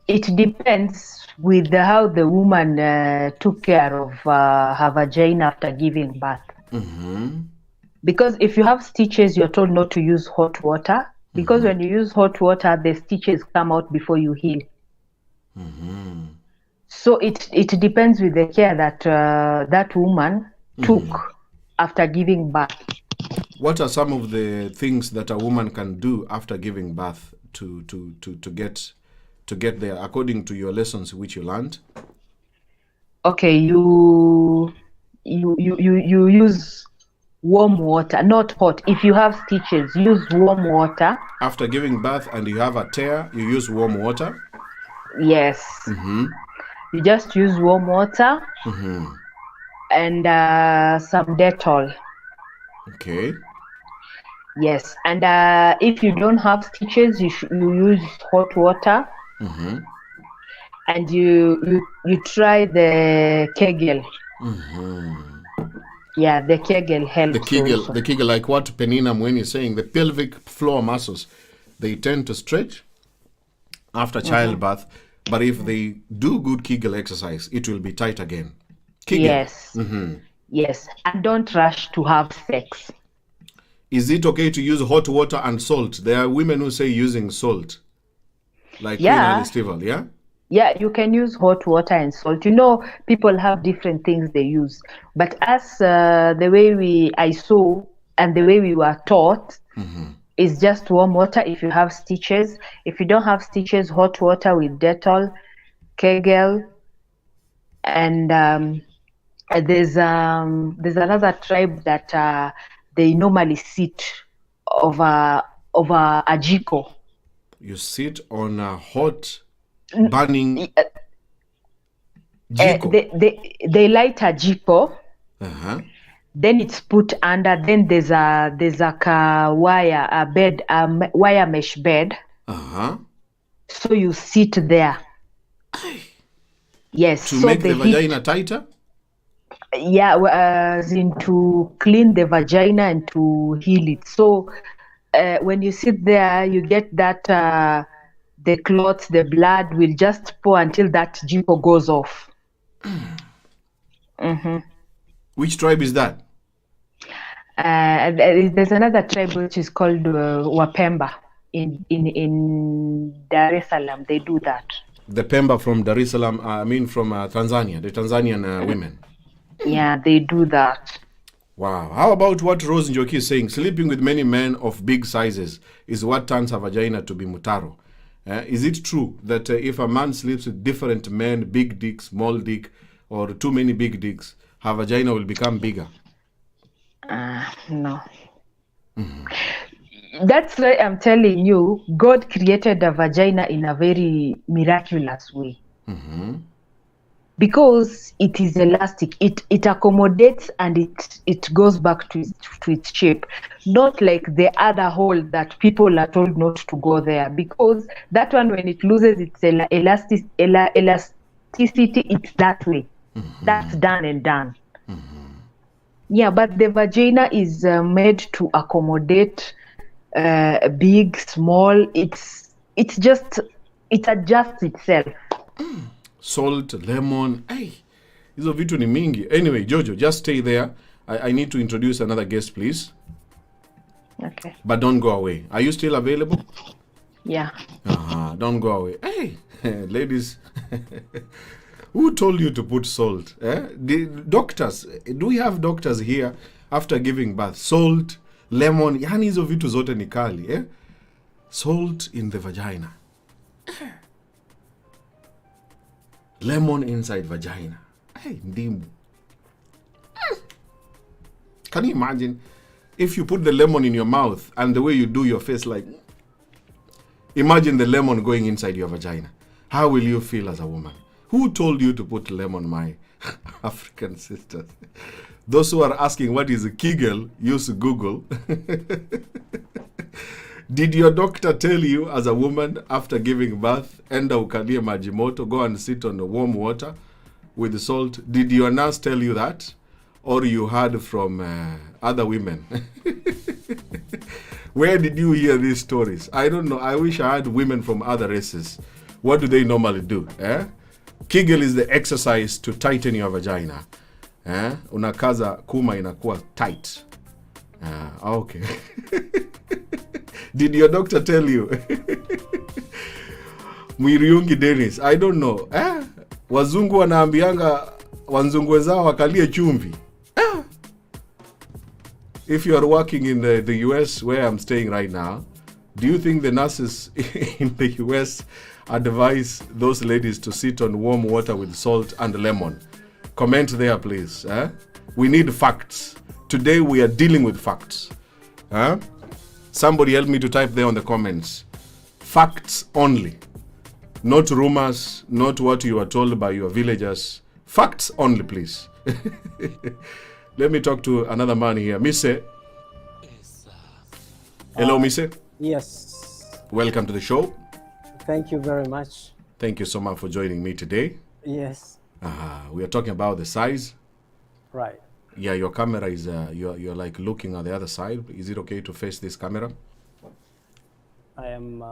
S5: It depends with how the woman took care of her vagina after giving birth. Because if you have stitches, you're told not to use hot water. Because when you use hot water, the stitches come out before you heal. So it depends with the care that that woman took after giving birth.
S2: What are some of the things that a woman can do after giving birth to get there, according to your lessons which you learned?
S5: Okay, you use warm water, not hot. If you have stitches, use warm water.
S2: After giving birth and you have a tear, you use warm water?
S5: Yes. You just use warm water and some Dettol.
S2: Okay.
S5: Yes, and if you don't have stitches, you use hot water. And you try the Kegel. Yeah, the Kegel helps.
S2: The Kegel, like what Penina Mweni is saying, the pelvic floor muscles, they tend to stretch after childbirth, but if they do good Kegel exercise, it will be tight again. Kegel.
S5: Yes. Yes, and don't rush to have sex.
S2: Is it okay to use hot water and salt? There are women who say using salt, like Queen Alistival, yeah?
S5: Yeah, you can use hot water and salt. You know, people have different things they use. But as the way I saw and the way we were taught is just warm water if you have stitches. If you don't have stitches, hot water with Dettol, Kegel, and there's another tribe that they normally sit over a jiko.
S2: You sit on a hot burning jiko.
S5: They light a jiko. Then it's put under. Then there's a wire mesh bed. So you sit there. Yes.
S2: To make the vagina tighter.
S5: Yeah, as in to clean the vagina and to heal it. So when you sit there, you get that the clots, the blood will just pour until that jiko goes off.
S2: Which tribe is that?
S5: There's another tribe which is called Wapemba in Dar es Salaam. They do that.
S2: The Pemba from Dar es Salaam, from Tanzania, the Tanzanian women.
S5: Yeah, they do that.
S2: Wow. How about what Rose Njoki is saying? Sleeping with many men of big sizes is what turns a vagina to be mutaro. Is it true that if a man sleeps with different men, big dick, small dick, or too many big dicks, her vagina will become bigger?
S5: No. That's why I'm telling you, God created a vagina in a very miraculous way. Because it is elastic, it accommodates and it goes back to its shape. Not like the other hole that people are told not to go there. Because that one, when it loses its elasticity, it's that way. That's done and done. Yeah, but the vagina is made to accommodate big, small. It adjusts itself.
S2: Salt, lemon, hizo vitu ni mingi. Anyway, Jojo, just stay there. I need to introduce another guest, please.
S5: Okay.
S2: But don't go away. Are you still available?
S5: Yeah.
S2: Don't go away. Hey, ladies, who told you to put salt? The doctors, do we have doctors here after giving birth? Salt, lemon, yani hizo vitu zote ni kali. Salt in the vagina. Lemon inside vagina. Ndimu. Can you imagine if you put the lemon in your mouth and the way you do your face, like, imagine the lemon going inside your vagina. How will you feel as a woman? Who told you to put lemon, my African sisters? Those who are asking what is a Kegel, use Google. Did your doctor tell you as a woman after giving birth, enda ukalie maji moto, go and sit on the warm water with salt? Did your nurse tell you that? Or you heard from other women? Where did you hear these stories? I don't know. I wish I had women from other races. What do they normally do? Kegel is the exercise to tighten your vagina. Unakaza kuma inakuwa tight. Okay. Did your doctor tell you? Mwiriungi Dennis, I don't know. Wazungu wanaambianga wazungu wenzao wakalie chumvi. if you are working in the US where I'm staying right now, do you think the nurses in the US advise those ladies to sit on warm water with salt and lemon? Comment there, please. We need facts. Today we are dealing with facts. Somebody help me to type there on the comments. Facts only. Not rumors, not what you are told by your villagers. Facts only, please. Let me talk to another man here. Mise. Hello, Mise.
S4: Yes.
S2: Welcome to the show.
S4: Thank you very much.
S2: Thank you so much for joining me today.
S4: Yes.
S2: We are talking about the size.
S4: Right.
S2: Yeah, your camera is, you're like looking at the other side. Is it okay to face this camera?
S4: I am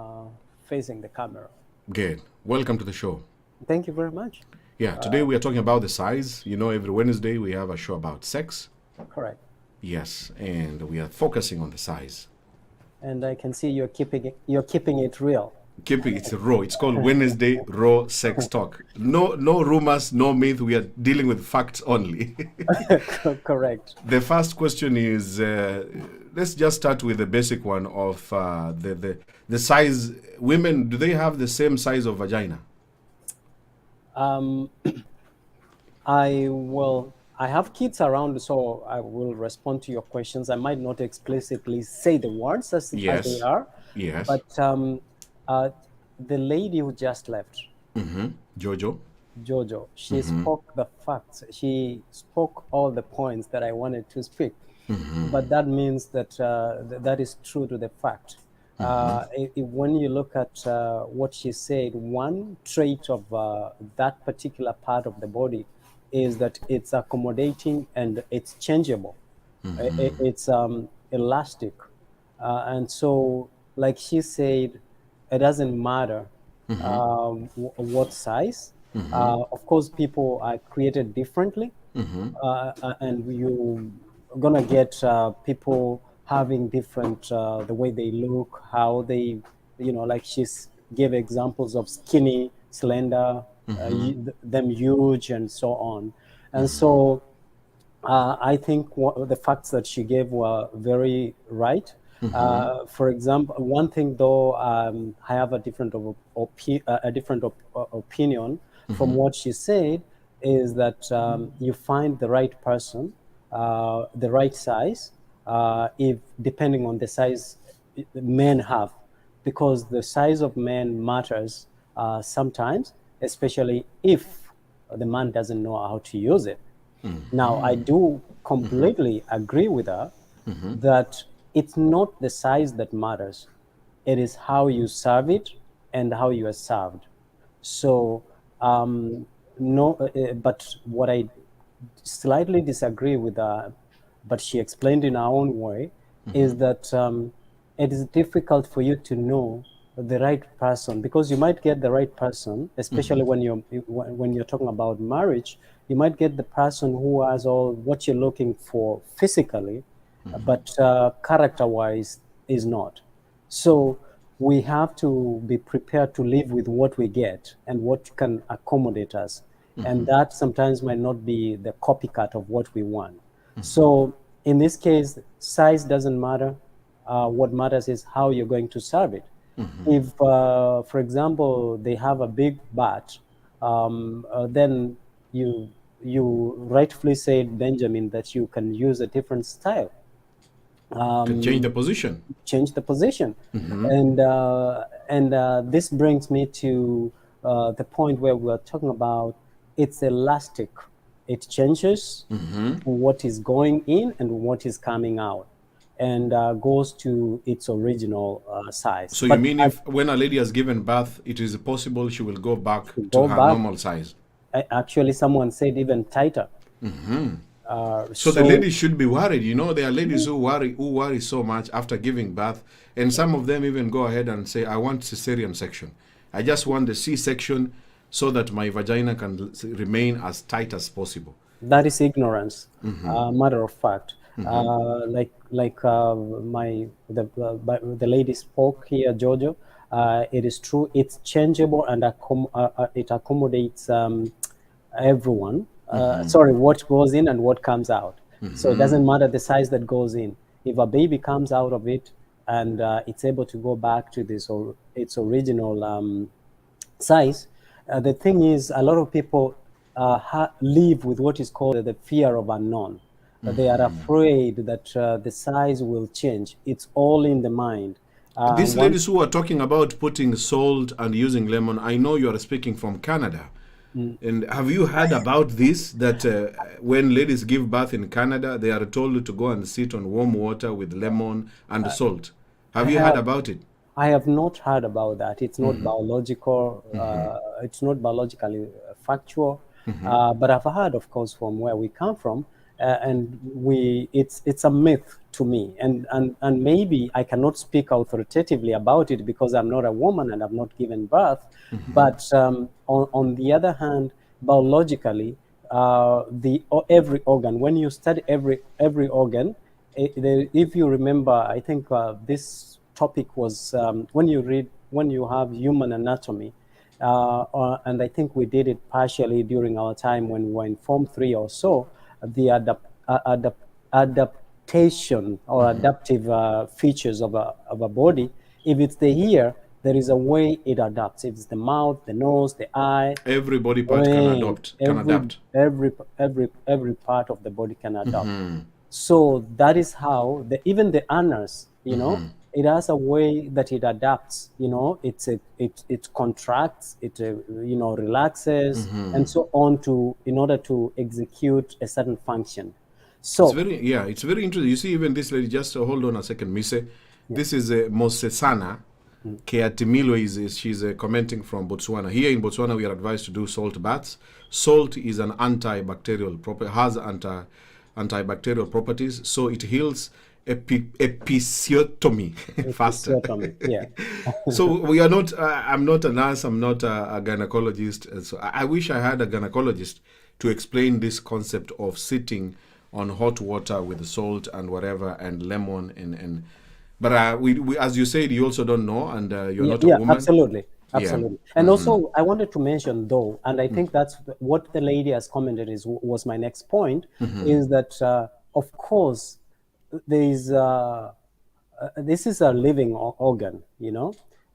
S4: facing the camera.
S2: Good. Welcome to the show.
S4: Thank you very much.
S2: Yeah, today we are talking about the size. You know, every Wednesday we have a show about sex.
S4: Correct.
S2: Yes, and we are focusing on the size.
S4: And I can see you're keeping it real.
S2: Keeping it raw. It's called Wednesday Raw Sex Talk. No rumors, no myth. We are dealing with facts only.
S4: Correct.
S2: The first question is, let's just start with the basic one of the size. Women, do they have the same size of vagina?
S4: I have kids around, so I will respond to your questions. I might not explicitly say the words as they are.
S2: Yes.
S4: But the lady who just left, Jojo, she spoke the facts. She spoke all the points that I wanted to speak. But that means that that is true to the fact. When you look at what she said, one trait of that particular part of the body is that it's accommodating and it's changeable. It's elastic. And so, like she said, it doesn't matter what size. Of course, people are created differently. And you're going to get people having different, the way they look, how they, like gave examples of skinny, slender, them huge, and so on. And so I think the facts that she gave were very right. For example, one thing though, I have a different opinion from what she said, is that you find the right person, the right size, if depending on the size men have, because the size of men matters sometimes, especially if the man doesn't know how to use it. Now, I do completely agree with her that it's not the size that matters. It is how you serve it and how you are served. So, but what I slightly disagree with her, but she explained in her own way, is that it is difficult for you to know the right person, because you might get the right person, especially when you're talking about marriage. You might get the person who has all what you're looking for physically, but character-wise is not. So we have to be prepared to live with what we get and what can accommodate us. And that sometimes might not be the copycat of what we want. So in this case, size doesn't matter. What matters is how you're going to serve it. If, for example, they have a big butt, then you rightfully said, Benjamin, that you can use a different style.
S2: To change the position.
S4: Change the position. And this brings me to the point where we're talking about it's elastic. It changes what is going in and what is coming out, and goes to its original size.
S2: So you mean if when a lady has given birth, it is possible she will go back to her normal size?
S4: Actually, someone said even tighter.
S2: So the ladies should be worried. There are ladies who worry so much after giving birth, and some of them even go ahead and say, I want cesarean section. I just want the C-section so that my vagina can remain as tight as possible.
S4: That is ignorance, matter of fact. The lady spoke here, Jojo. It is true. It's changeable and it accommodates everyone. Sorry, what goes in and what comes out. So it doesn't matter the size that goes in. if a baby comes out of it and it's able to go back to its original size, the thing is, a lot of people live with what is called the fear of unknown. They are afraid that the size will change. It's all in the mind.
S2: These ladies who are talking about putting salt and using lemon, I know you are speaking from Canada. And have you heard about this, that when ladies give birth in Canada, they are told to go and sit on warm water with lemon and salt? Have you heard about it?
S4: I have not heard about that. It's not biological. It's not biologically factual. But I've heard, of course, from where we come from, and it's a myth to me. And maybe I cannot speak authoritatively about it because I'm not a woman and I've not given birth. But on the other hand, biologically, every organ, when you study every organ, if you remember, I think this topic was when you have human anatomy, and I think we did it partially during our time when we were in Form 3 or so, the adaptation or adaptive features of a body. If it's the ear, there is a way it adapts. If it's the mouth, the nose, the eye,
S2: every body part can adapt.
S4: Every part of the body can adapt. So that is how even the anus, it has a way that it adapts. It contracts, it relaxes, and so on in order to execute a certain function. So
S2: it's very interesting. You see, even this lady. Just hold on a second, Mise. This is Mosesana Keatimilo. She's commenting from Botswana. Here in Botswana, we are advised to do salt baths. Salt is an antibacterial has antibacterial properties, so it heals episiotomy faster.
S4: Yeah.
S2: So we are not. I'm not a nurse. I'm not a gynecologist. So I wish I had a gynecologist to explain this concept of sitting on hot water with salt and whatever and lemon but we as you said, you also don't know, and you're not a woman.
S4: Absolutely. And also I wanted to mention, though, and I think that's what the lady has commented was my next point, is that of course this is a living organ,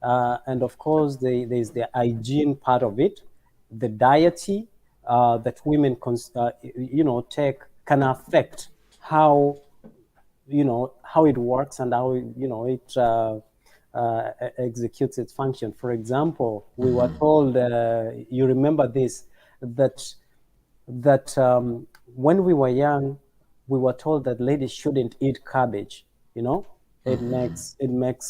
S4: and of course there's the hygiene part of it, the diety that women take can affect how it works and how it executes its function. For example, we were told, you remember this, that when we were young, we were told that ladies shouldn't eat cabbage. It makes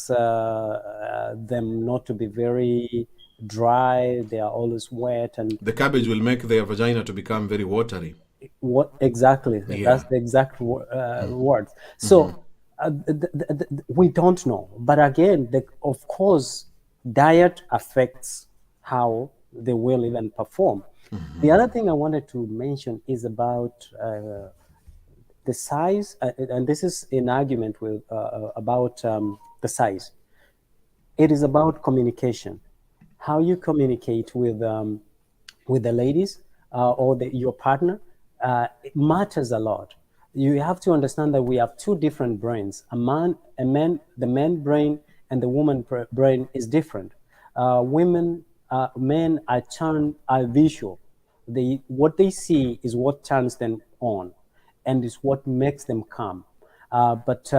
S4: them not to be very dry. They are always wet, and
S2: the cabbage will make their vagina to become very watery.
S4: What exactly? That's the exact words. So we don't know, but again, of course, diet affects how they will even perform. The other thing I wanted to mention is about the size, and this is an argument with about the size. It is about communication, how you communicate with the ladies or your partner. It matters a lot. You have to understand that we have two different brains. The man brain and the woman brain is different. Men are visual. What they see is what turns them on, and is what makes them calm. But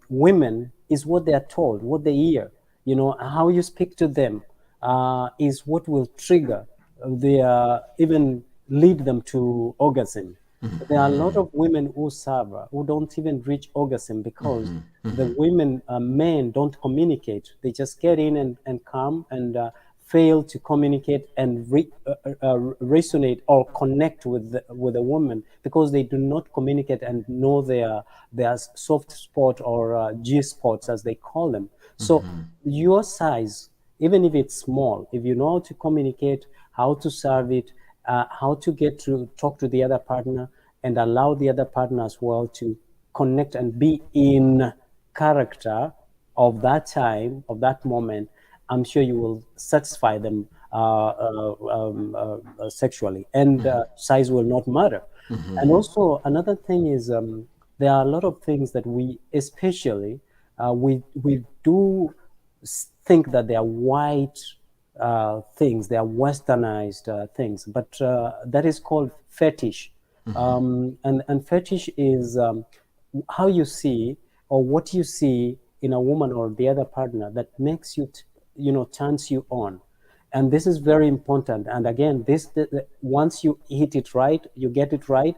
S4: women is what they are told, what they hear. How you speak to them is what will trigger even lead them to orgasm. There are a lot of women who suffer, who don't even reach orgasm because the men don't communicate. They just get in and come and fail to communicate and resonate or connect with a woman because they do not communicate and know their soft spot or G spots, as they call them. So your size, even if it's small, if you know how to communicate, how to serve it, how to get to talk to the other partner and allow the other partner as well to connect and be in character of that time, of that moment, I'm sure you will satisfy them sexually, and size will not matter. And also another thing is there are a lot of things that we, especially, we do think that they are white things, they are westernized things, but that is called fetish. And fetish is how you see or what you see in a woman or the other partner that makes you, turns you on. And this is very important. And again, once you hit it right, you get it right,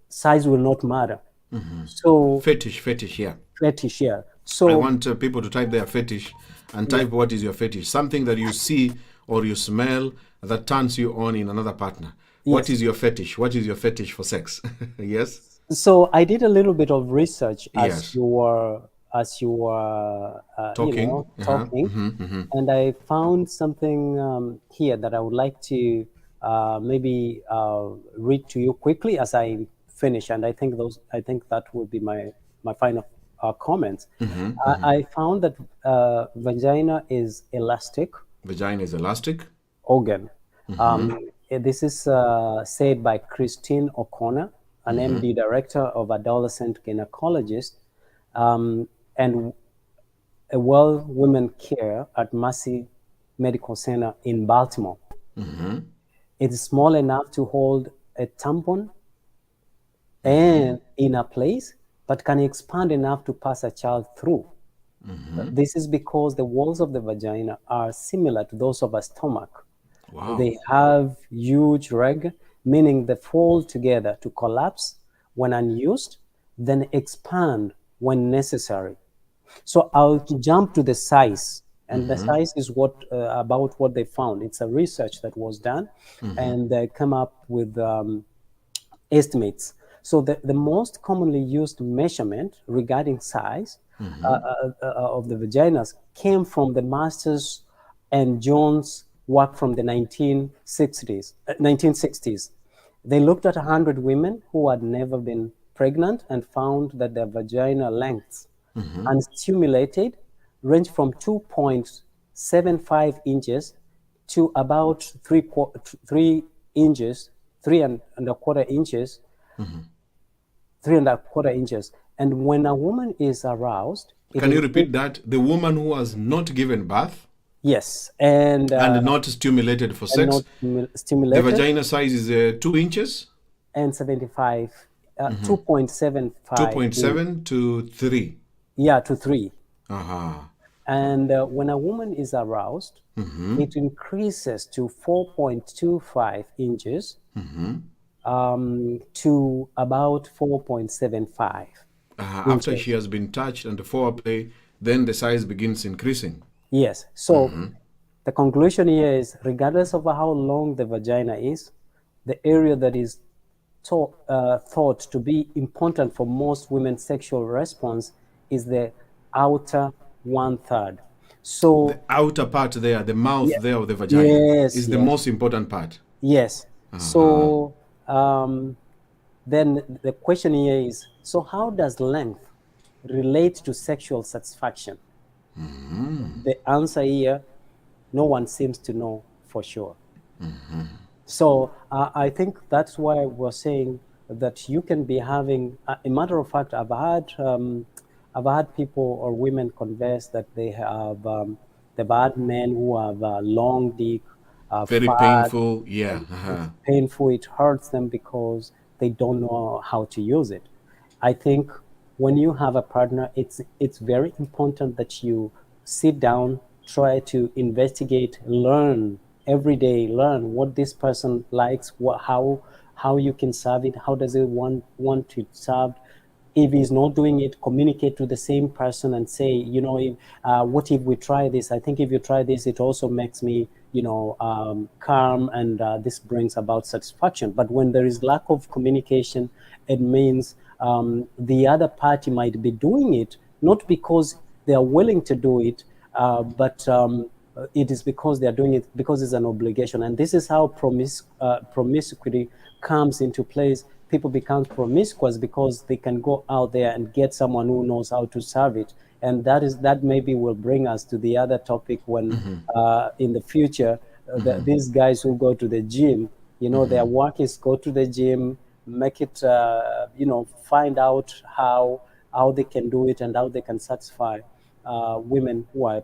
S4: size will not matter. So
S2: fetish, yeah.
S4: Fetish, yeah. So
S2: I want people to type their fetish and type what is your fetish. Something that you see or you smell that turns you on in another partner. Yes. What is your fetish? What is your fetish for sex? Yes.
S4: So I did a little bit of research
S2: yes.
S4: as you were
S2: talking,
S4: and I found something here that I would like to maybe read to you quickly as I finish, and I think that will be my final comments. I found that vagina is elastic.
S2: Vagina is elastic
S4: organ. This is said by Christine O'Connor, an MD director of adolescent gynecologist and a well women care at Mercy Medical Center in Baltimore. It is small enough to hold a tampon and in a place, but can expand enough to pass a child through. This is because the walls of the vagina are similar to those of a stomach.
S2: Wow.
S4: They have huge reg, meaning they fold together to collapse when unused, then expand when necessary. So I'll jump to the size, and the size is about what they found. It's a research that was done, and they come up with estimates. So the most commonly used measurement regarding size of the vaginas came from the Masters and Jones work from the 1960s. They looked at 100 women who had never been pregnant and found that their vaginal lengths unstimulated range from 2.75 inches to about 3 inches, 3.25 inches, 3.25 inches. And when a woman is aroused...
S2: Can you repeat that? The woman who has not given birth?
S4: Yes.
S2: And not stimulated for sex?
S4: Stimulated.
S2: The vagina size is 2 inches?
S4: And 75, 2.75.
S2: 2.7 to 3?
S4: Yeah, to 3.
S2: Uh-huh.
S4: And when a woman is aroused, it increases to 4.25 inches to about 4.75.
S2: After she has been touched and the foreplay, then the size begins increasing.
S4: Yes. So the conclusion here is, regardless of how long the vagina is, the area that is thought to be important for most women's sexual response is the outer 1/3. So
S2: the outer part there, the mouth there of the vagina, is the most important part.
S4: Yes. So then the question here is, so how does length relate to sexual satisfaction? The answer here, no one seems to know for sure. So I think that's why we're saying that you can be having, a matter of fact, I've had people or women converse that they have they've had men who have long dick,
S2: very
S4: fat,
S2: painful, yeah.
S4: It's painful, it hurts them because they don't know how to use it. I think when you have a partner, it's very important that you sit down, try to investigate, learn every day, learn what this person likes, how you can serve it, how does it want to serve. If he's not doing it, communicate to the same person and say, what if we try this? I think if you try this, it also makes me, calm, and this brings about satisfaction. But when there is lack of communication, it means the other party might be doing it, not because they are willing to do it, but it is because they are doing it because it's an obligation. And this is how promiscuity comes into place. People become promiscuous because they can go out there and get someone who knows how to serve it. And that maybe will bring us to the other topic when in the future, these guys who go to the gym, their work is go to the gym, make it, find out how they can do it and how they can satisfy women who are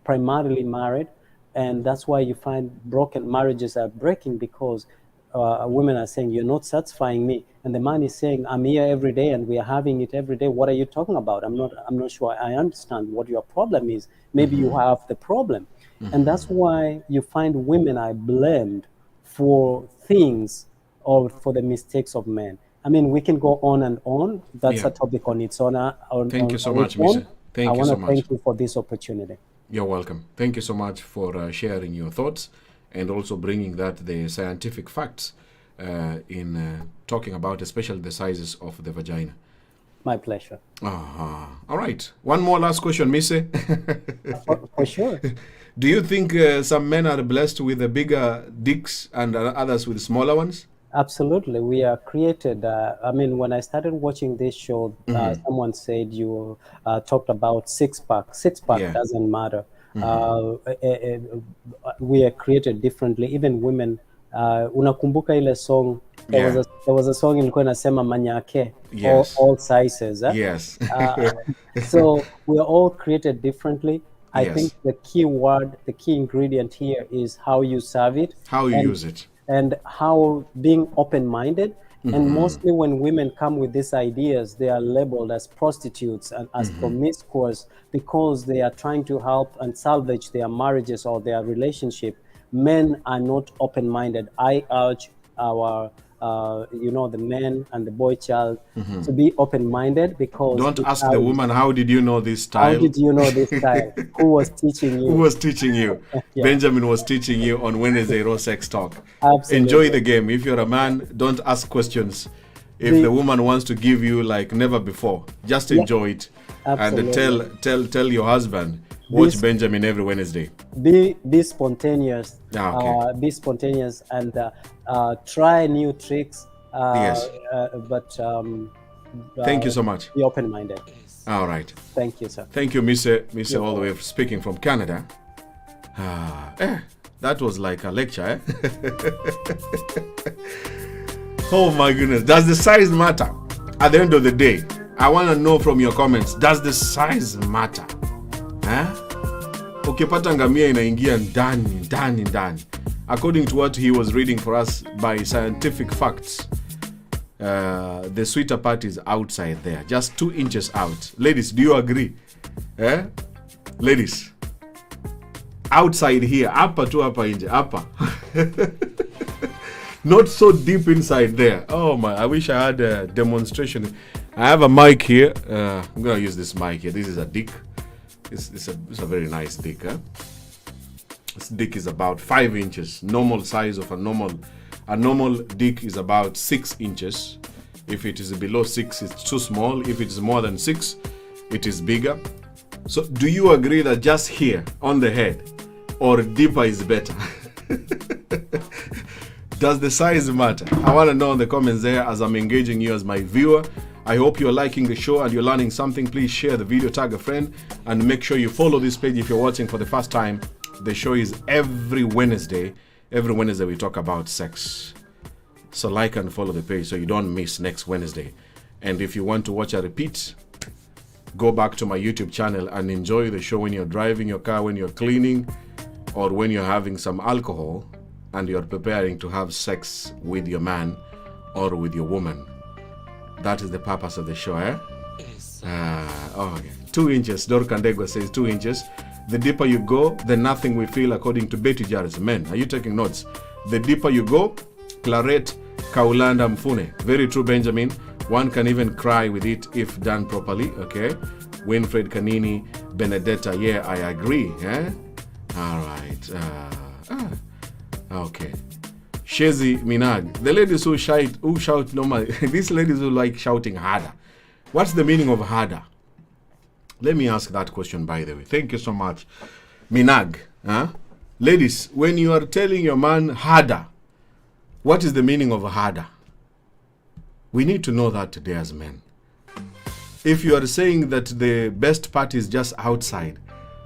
S4: primarily married. And that's why you find broken marriages are breaking, because women are saying, you're not satisfying me, and the man is saying, I'm here every day and we are having it every day. What are you talking about? I'm not sure I understand what your problem is. Maybe you have the problem. And that's why you find women are blamed for things or for the mistakes of men. I mean, we can go on and on. That's a topic on its own.
S2: Thank you so much, Mr.
S4: I want to thank you for this opportunity.
S2: You're welcome. Thank you so much for sharing your thoughts and also bringing the scientific facts in talking about especially the sizes of the vagina.
S4: My pleasure.
S2: All right. One more last question, Mise.
S4: For sure.
S2: Do you think some men are blessed with the bigger dicks and others with smaller ones?
S4: Absolutely. We are created. When I started watching this show, someone said you talked about six-pack. Six-pack doesn't matter. We are created differently. Even women. Unakumbuka ile song? There was a song ilikuwa inasema manyake.
S2: Yes.
S4: All sizes.
S2: Yes.
S4: So we are all created differently. I think the key word, the key ingredient here is how you serve it.
S2: How you use it.
S4: And how being open-minded. And mostly when women come with these ideas, they are labeled as prostitutes and as promiscuous, because they are trying to help and salvage their marriages or their relationship. Men are not open-minded. I urge our the men and the boy child to be open-minded, because
S2: don't ask the woman, how did you know this style?
S4: How did you know this style? Who was teaching you?
S2: Who was teaching you? Benjamin was teaching you on Wednesday Raw Sex Talk.
S4: Absolutely.
S2: Enjoy the game. If you're a man, don't ask questions. If the woman wants to give you like never before, just enjoy it.
S4: Absolutely.
S2: And tell your husband, watch Benjamin every Wednesday.
S4: Be spontaneous. Be spontaneous and try new tricks.
S2: Yes.
S4: But
S2: thank you so much.
S4: Be open-minded.
S2: All right.
S4: Thank you, sir.
S2: Thank you, Mr. all the way speaking from Canada. That was like a lecture, Oh my goodness. Does the size matter? At the end of the day, I want to know from your comments, does the size matter? Ukipata ngamia inaingia ndani. According to what he was reading for us by scientific facts, the sweeter part is outside there, just 2 inches out. Ladies, do you agree? Ladies, outside here, hapa tu hapa nje, hapa. Not so deep inside there. Oh my, I wish I had a demonstration. I have a mic here. I'm going to use this mic here. This is a dick. It's a very nice dick. This dick is about 5 inches. Normal size of a normal dick is about 6 inches. If it is below 6, it's too small. If it is more than 6, it is bigger. So do you agree that just here on the head or deeper is better? Does the size matter? I want to know in the comments there as I'm engaging you as my viewer. I hope you're liking the show and you're learning something. Please share the video, tag a friend, and make sure you follow this page if you're watching for the first time. The show is every Wednesday. Every Wednesday we talk about sex. So like and follow the page so you don't miss next Wednesday. And if you want to watch a repeat, go back to my YouTube channel and enjoy the show when you're driving your car, when you're cleaning, or when you're having some alcohol and you're preparing to have sex with your man or with your woman. That is the purpose of the show, Yes. Okay. 2 inches. Dorkandego says 2 inches. The deeper you go, the nothing we feel, according to Betty Jarrett's. Men, are you taking notes? The deeper you go, Claret Kaulanda Mfune. Very true, Benjamin. One can even cry with it if done properly. Okay. Winfred Kanini, Benedetta. Yeah, I agree. All right. Okay. Shezi Minag. The ladies who shout normally. These ladies who like shouting harder. What's the meaning of harder? Let me ask that question, by the way. Thank you so much. Minag. Ladies, when you are telling your man harder, what is the meaning of harder? We need to know that today as men. If you are saying that the best part is just outside,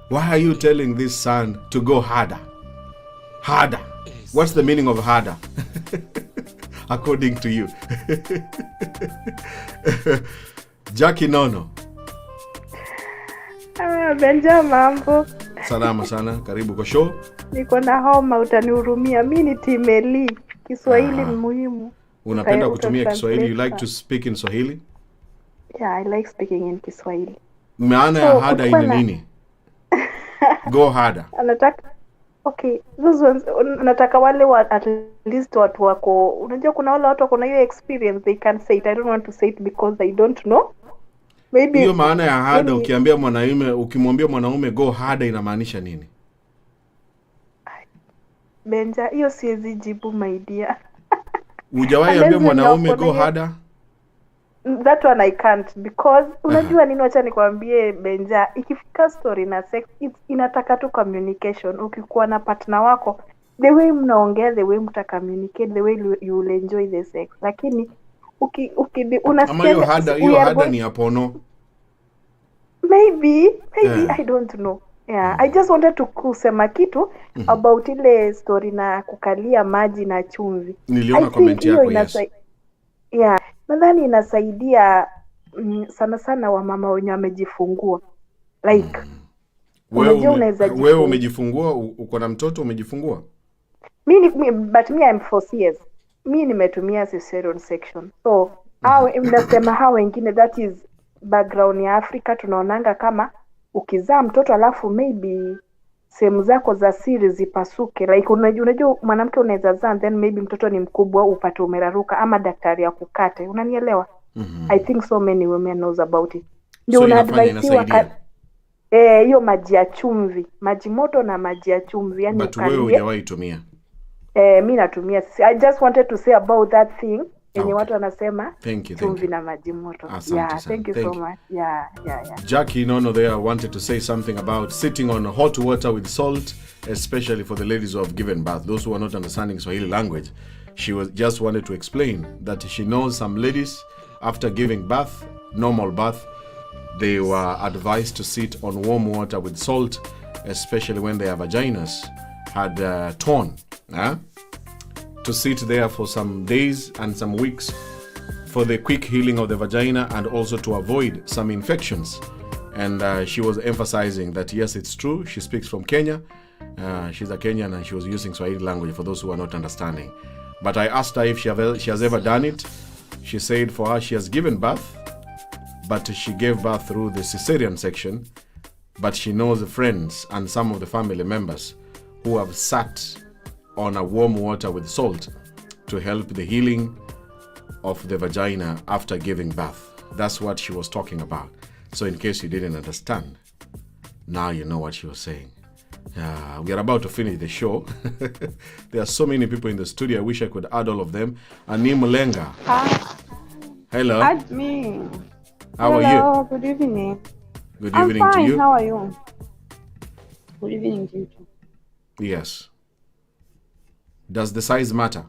S2: why are you telling this son to go harder? Harder. What's the meaning of harder? according to you. Jackie Nono.
S6: Benja, mambo.
S2: Salama sana, karibu kwa show.
S6: Niko na homa, utanihurumia. Mimi ni Timeli. Kiswahili ni muhimu.
S2: Unapenda kutumia Kiswahili? You like to speak in Swahili?
S6: Yeah, I like speaking in Kiswahili.
S2: Maana ya hada ni nini? Go harder.
S6: Okay, those ones, nataka wale at least watu wako, unajua kuna wale watu wako na hiyo experience, they can say it. I don't want to say it because I don't know. Maybe
S2: hiyo maana ya hada, ukiambia mwanaume, ukimwambia mwanaume go harder inamaanisha nini?
S6: Benja, hiyo siwezi jibu my dear.
S2: Hujawahi ambia mwanaume go harder?
S6: That one I can't because unajua nini, acha nikwambie Benja, ikifika story na sex inataka tu communication. Ukikuwa na partner wako, the way mnaongea, the way mtacommunicate, the way you will enjoy the sex. Lakini unasikia
S2: hiyo hada ni apono.
S6: Maybe I don't know. Yeah, I just wanted to kusema kitu about ile story na kukalia maji na chumvi.
S2: Niliona comment yako, yes.
S6: Yeah, nadhani inasaidia sana sana wa mama wenye wamejifungua. Like
S2: wewe umejifungua, uko na mtoto umejifungua?
S6: But me I'm 4 years. Mimi nimetumia cesarean section. So mnasema hao wengine, that is background ya Afrika, tunaonanga kama ukizaa mtoto alafu maybe sehemu zako za siri zipasuke. Like unajua mwanamke unaweza zaa then maybe mtoto ni mkubwa upate umeraruka ama daktari ya kukate. Unanielewa? I think so many women knows about it. Ndio unaadvise hiyo maji ya chumvi, maji moto na maji ya chumvi, yani
S2: but wewe hujawahi tumia?
S6: Mimi natumia. I just wanted to say about that thing. Yenye watu wanasema chumvi na maji moto. Thank you so much. Yeah.
S2: Jackie Nono there wanted to say something about sitting on hot water with salt, especially for the ladies who have given birth, those who are not understanding Swahili language. She just wanted to explain that she knows some ladies after giving birth, normal birth, they were advised to sit on warm water with salt, especially when their vaginas had torn. To sit there for some days and some weeks for the quick healing of the vagina and also to avoid some infections. And she was emphasizing that yes, it's true. She speaks from Kenya. She's a Kenyan and she was using Swahili language for those who are not understanding. But I asked her if she has ever done it. She said for her she has given birth, but she gave birth through the cesarean section. But she knows friends and some of the family members who have sat on a warm water with salt to help the healing of the vagina after giving birth. That's what she was talking about. So in case you didn't understand, now you know what she was saying. We are about to finish the show. There are so many people in the studio. I wish I could add all of them. Ani Mulenga.
S7: Hi.
S2: Hello.
S7: Add me.
S2: How are you?
S7: Good evening.
S2: Good evening
S7: I'm fine.
S2: to you.
S7: How are you? Good evening to you too.
S2: Yes. Does the size matter?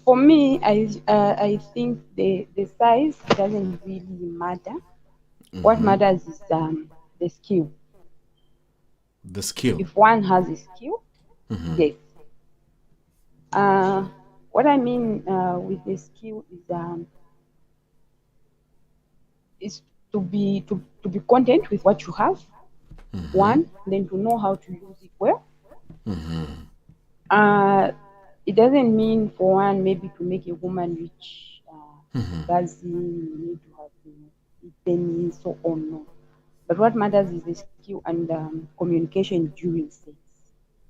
S7: For me, I think the size doesn't really matter. What matters is the skill.
S2: The skill.
S7: If one has a skill, yes. What I mean with the skill is to be content with what you have. One, then to know how to use it well. It doesn't mean for one maybe to make a woman rich, you need to have pennies, so on. No. But what matters is the skill and communication during sex.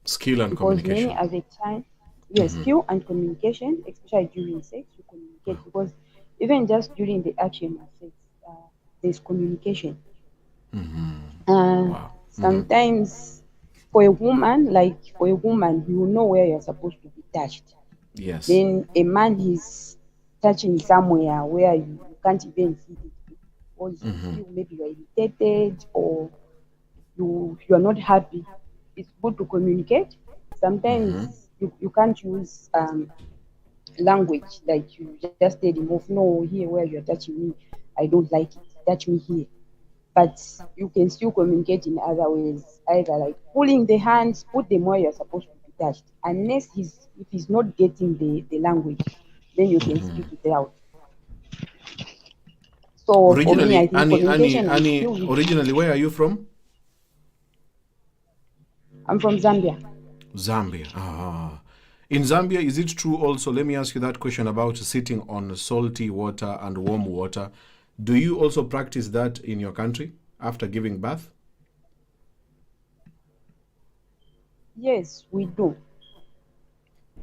S2: Skill and
S7: because
S2: communication.
S7: Many at the time, yes, skill and communication, especially during sex, you communicate because even just during the action of sex, there's communication.
S2: Wow.
S7: Sometimes for a woman, you know where you're supposed to be touched.
S2: Yes.
S7: Then a man is touching somewhere where you can't even see it. Or you feel maybe you're irritated or you are not happy. It's good to communicate. Sometimes you can't use language like you just tell him off, no, here where you're touching me, I don't like it. Touch me here. But you can still communicate in other ways, either like pulling the hands, put them where you're supposed to be touched. Unless if he's not getting the language, then you can speak it out. So for me, I think communication is still
S2: originally, where are you from?
S7: I'm from Zambia.
S2: Zambia. In Zambia, is it true also, let me ask you that question about sitting on salty water and warm water. Do you also practice that in your country after giving birth?
S7: Yes, we do.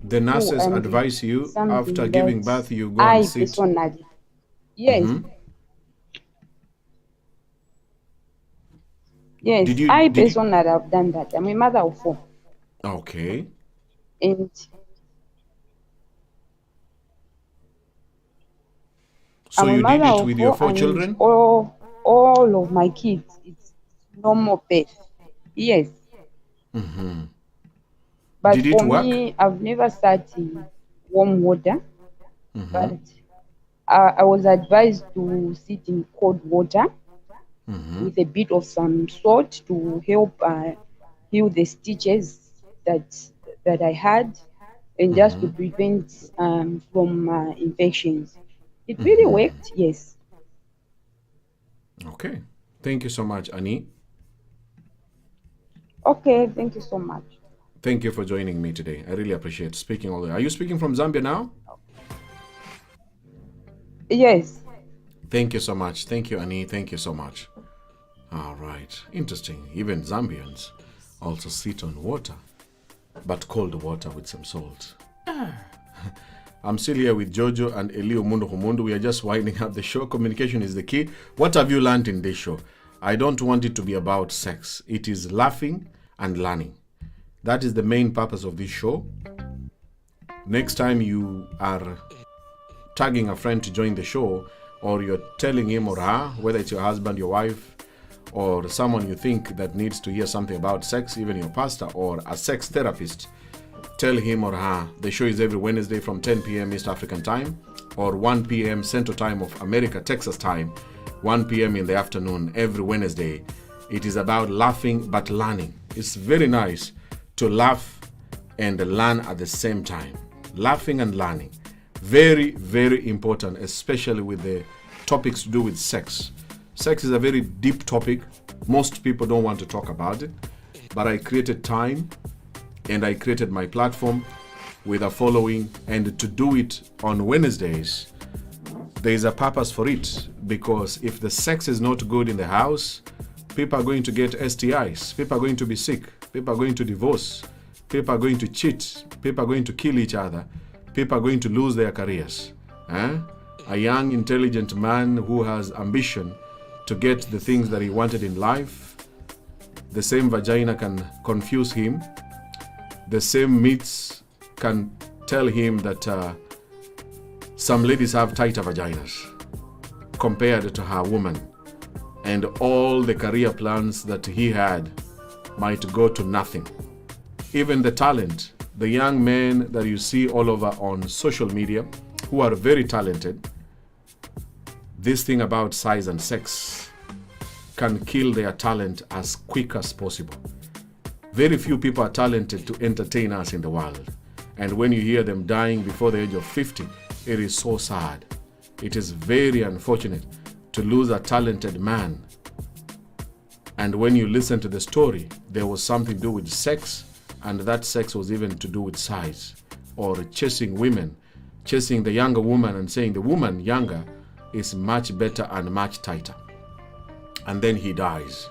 S2: The nurses advise you after giving birth, you go and sit?
S7: Personally, yes. Yes, I personally have done that. I'm a mother of 4.
S2: Okay.
S7: And
S2: so you did it with your 4 children?
S7: All of my kids, it's normal birth. Yes. But
S2: did it work?
S7: Me, I've never sat in warm water. But I was advised to sit in cold water with a bit of some salt to help heal the stitches that I had, and just to prevent from infections. It really worked, yes.
S2: Okay. Thank you so much, Annie.
S7: Okay, thank you so much.
S2: Thank you for joining me today. I really appreciate speaking all the way. Are you speaking from Zambia now?
S7: Yes.
S2: Thank you so much. Thank you, Annie. Thank you so much. All right. Interesting. Even Zambians also sit on water, but cold water with some salt. I'm still here with Jojo and Elio Mundo Humundu. We are just winding up the show. Communication is the key. What have you learned in this show? I don't want it to be about sex. It is laughing and learning. That is the main purpose of this show. Next time you are tagging a friend to join the show, or you're telling him or her, whether it's your husband, your wife, or someone you think that needs to hear something about sex, even your pastor or a sex therapist, tell him or her. The show is every Wednesday from 10 p.m. East African time, or 1 p.m. Central Time of America, Texas time, 1 p.m. in the afternoon every Wednesday. It is about laughing but learning. It's very nice to laugh and learn at the same time. Laughing and learning. Very, very important, especially with the topics to do with sex. Sex is a very deep topic. Most people don't want to talk about it. But I created time and I created my platform with a following, and to do it on Wednesdays, there is a purpose for it, because if the sex is not good in the house, people are going to get STIs, people are going to be sick, people are going to divorce, people are going to cheat, people are going to kill each other, people are going to lose their careers. A young, intelligent man who has ambition to get the things that he wanted in life, the same vagina can confuse him. The same myths can tell him that some ladies have tighter vaginas compared to her woman, and all the career plans that he had might go to nothing. Even the talent, the young men that you see all over on social media who are very talented, this thing about size and sex can kill their talent as quick as possible. Very few people are talented to entertain us in the world. And when you hear them dying before the age of 50, it is so sad. It is very unfortunate to lose a talented man. And when you listen to the story, there was something to do with sex, and that sex was even to do with size, or chasing women, chasing the younger woman and saying the woman younger is much better and much tighter. And then he dies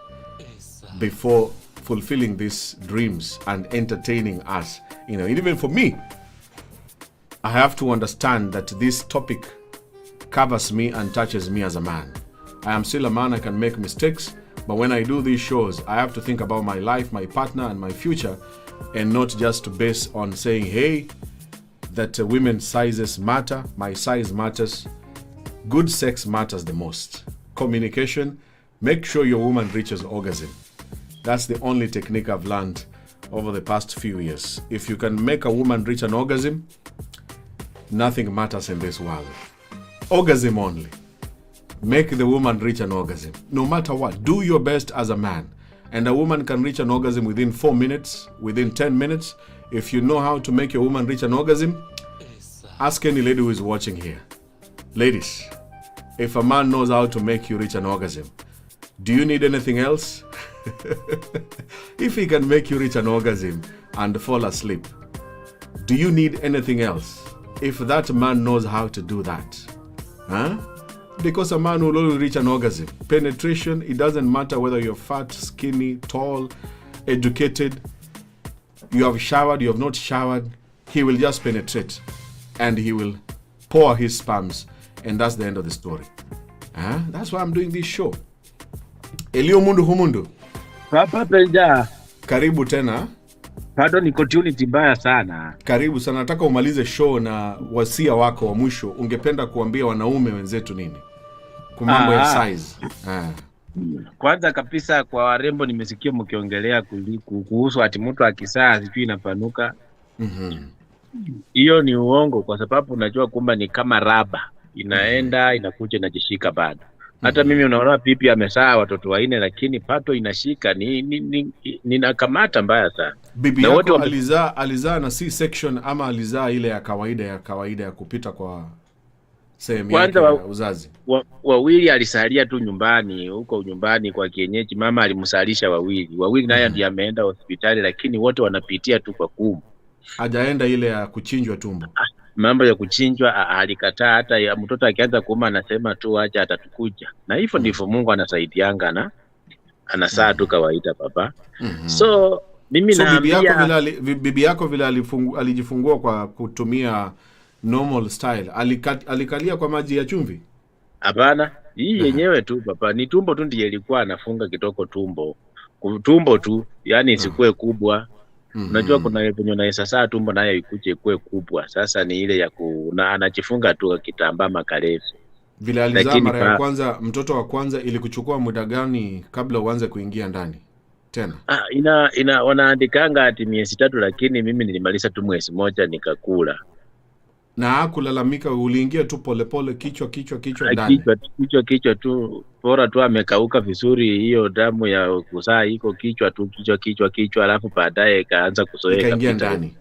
S2: before fulfilling these dreams and entertaining us. Even for me, I have to understand that this topic covers me and touches me as a man. I am still a man, I can make mistakes, but when I do these shows, I have to think about my life, my partner, and my future, and not just to base on saying, hey, that women's sizes matter, my size matters. Good sex matters the most. Communication, make sure your woman reaches orgasm. That's the only technique I've learned over the past few years. If you can make a woman reach an orgasm, nothing matters in this world. Orgasm only. Make the woman reach an orgasm. No matter what, do your best as a man. And a woman can reach an orgasm within 4 minutes, within 10 minutes. If you know how to make your woman reach an orgasm, ask any lady who is watching here. Ladies, if a man knows how to make you reach an orgasm, do you need anything else? If he can make you reach an orgasm and fall asleep, do you need anything else? If that man knows how to do that, huh? Because a man will only reach an orgasm. Penetration, it doesn't matter whether you're fat, skinny, tall, educated, you have showered, you have not showered, he will just penetrate and he will pour his sperms, and that's the end of the story. Huh? That's why I'm doing this show. Elio mundu humundu.
S3: Papa Penja.
S2: Karibu tena.
S3: Bado ni continuity mbaya sana.
S2: Karibu sana. Nataka umalize show na wasia wako wa mwisho. Ungependa kuambia wanaume wenzetu nini? Kwa mambo ya size.
S3: Kwanza kabisa kwa warembo nimesikia mkiongelea kuhusu ati mtu akisaa sijui inapanuka. Hiyo ni uongo kwa sababu unajua kumba ni kama raba. Inaenda inakuja inajishika bado. Hata mimi unaona pipi amesaa watoto 4 lakini pato inashika ninakamata mbaya sana.
S2: Bibi yako alizaa na C-section ama alizaa ile ya kawaida ya kupita kwa sehemu yake ya uzazi?
S3: Wawili alisalia tu nyumbani, huko nyumbani kwa kienyeji. Mama alimsalisha wawili naye ndiye ameenda hospitali, lakini wote wanapitia tu kwa kumu.
S2: Hajaenda ile ya kuchinjwa tumbo.
S3: Mambo ya kuchinjwa alikataa. Hata ya mtoto akianza kuuma anasema tu acha atatukuja. Na hivyo ndivyo Mungu anasaidianga na anasaa tu kawaida papa. So mimi naambia
S2: bibi yako vile alijifungua kwa kutumia normal style, alikalia kwa maji ya chumvi?
S3: Hapana, hii yenyewe tu papa, ni tumbo tu ndiye ilikuwa anafunga kitoko tumbo tu, yani isikue kubwa. Unajua kuna venye unaweza saa tumbo nayo ikuje ikue kubwa. Sasa ni ile ya anajifunga tu kitambaa makarefu.
S2: Vile alizaa mara ya kwanza, mtoto wa kwanza, ili kuchukua muda gani kabla uanze kuingia ndani tena?
S3: Wanaandikanga ati miezi 3, lakini mimi nilimaliza tu mwezi 1 nikakula.
S2: Na hakulalamika, uliingia tu polepole, kichwa ndani?
S3: Kichwa tu, bora tu amekauka vizuri, hiyo damu ya kuzaa iko kichwa tu, kichwa, alafu baadaye kaanza kuzoeka
S2: ikaingia ndani.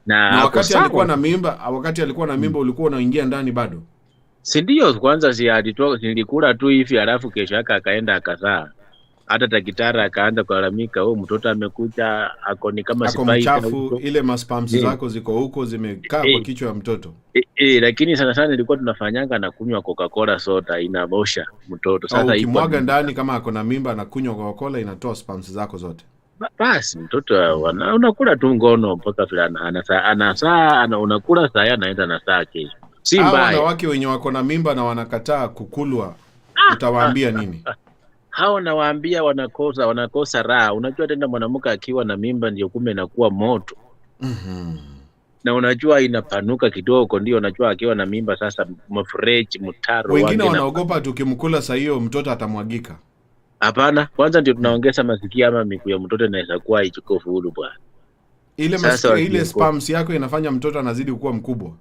S3: Na
S2: wakati alikuwa na mimba ulikuwa unaingia ndani bado?
S3: Si ndio, kwanza nilikula tu hivi, alafu kesho yake akaenda akazaa. Hata daktari akaanza kulalamika, mtoto amekuja ako ni kama
S2: sipaika huko, ile maspams zako ziko huko zimekaa kwa kichwa ya mtoto.
S3: Lakini sana nilikuwa tunafanyanga na kunywa Coca-Cola soda, inabosha mtoto. Sasa
S2: ukimwaga ndani kama ako na mimba na kunywa Coca-Cola inatoa spams zako zote.
S3: Basi mtoto unakula tu ngono mpaka fulana anasaa unakula saa anaenda na saa kesho. Si mbaya.
S2: Wanawake wenye wako na mimba na wanakataa kukulwa, utawaambia nini?
S3: Hao nawaambia wanakosa raha. Unajua tena mwanamke akiwa na mimba ndio kume inakuwa moto. Na unajua inapanuka kidogo, ndio unajua akiwa na mimba sasa mafreji mtaro.
S2: Wengine wanaogopa tukimkula saa hiyo mtoto atamwagika.
S3: Hapana, kwanza ndio tunaongeza masikio ama miguu ya mtoto inaweza kuwa ichukue fuulu bwana.
S2: Ile spams yako inafanya mtoto anazidi kuwa mkubwa.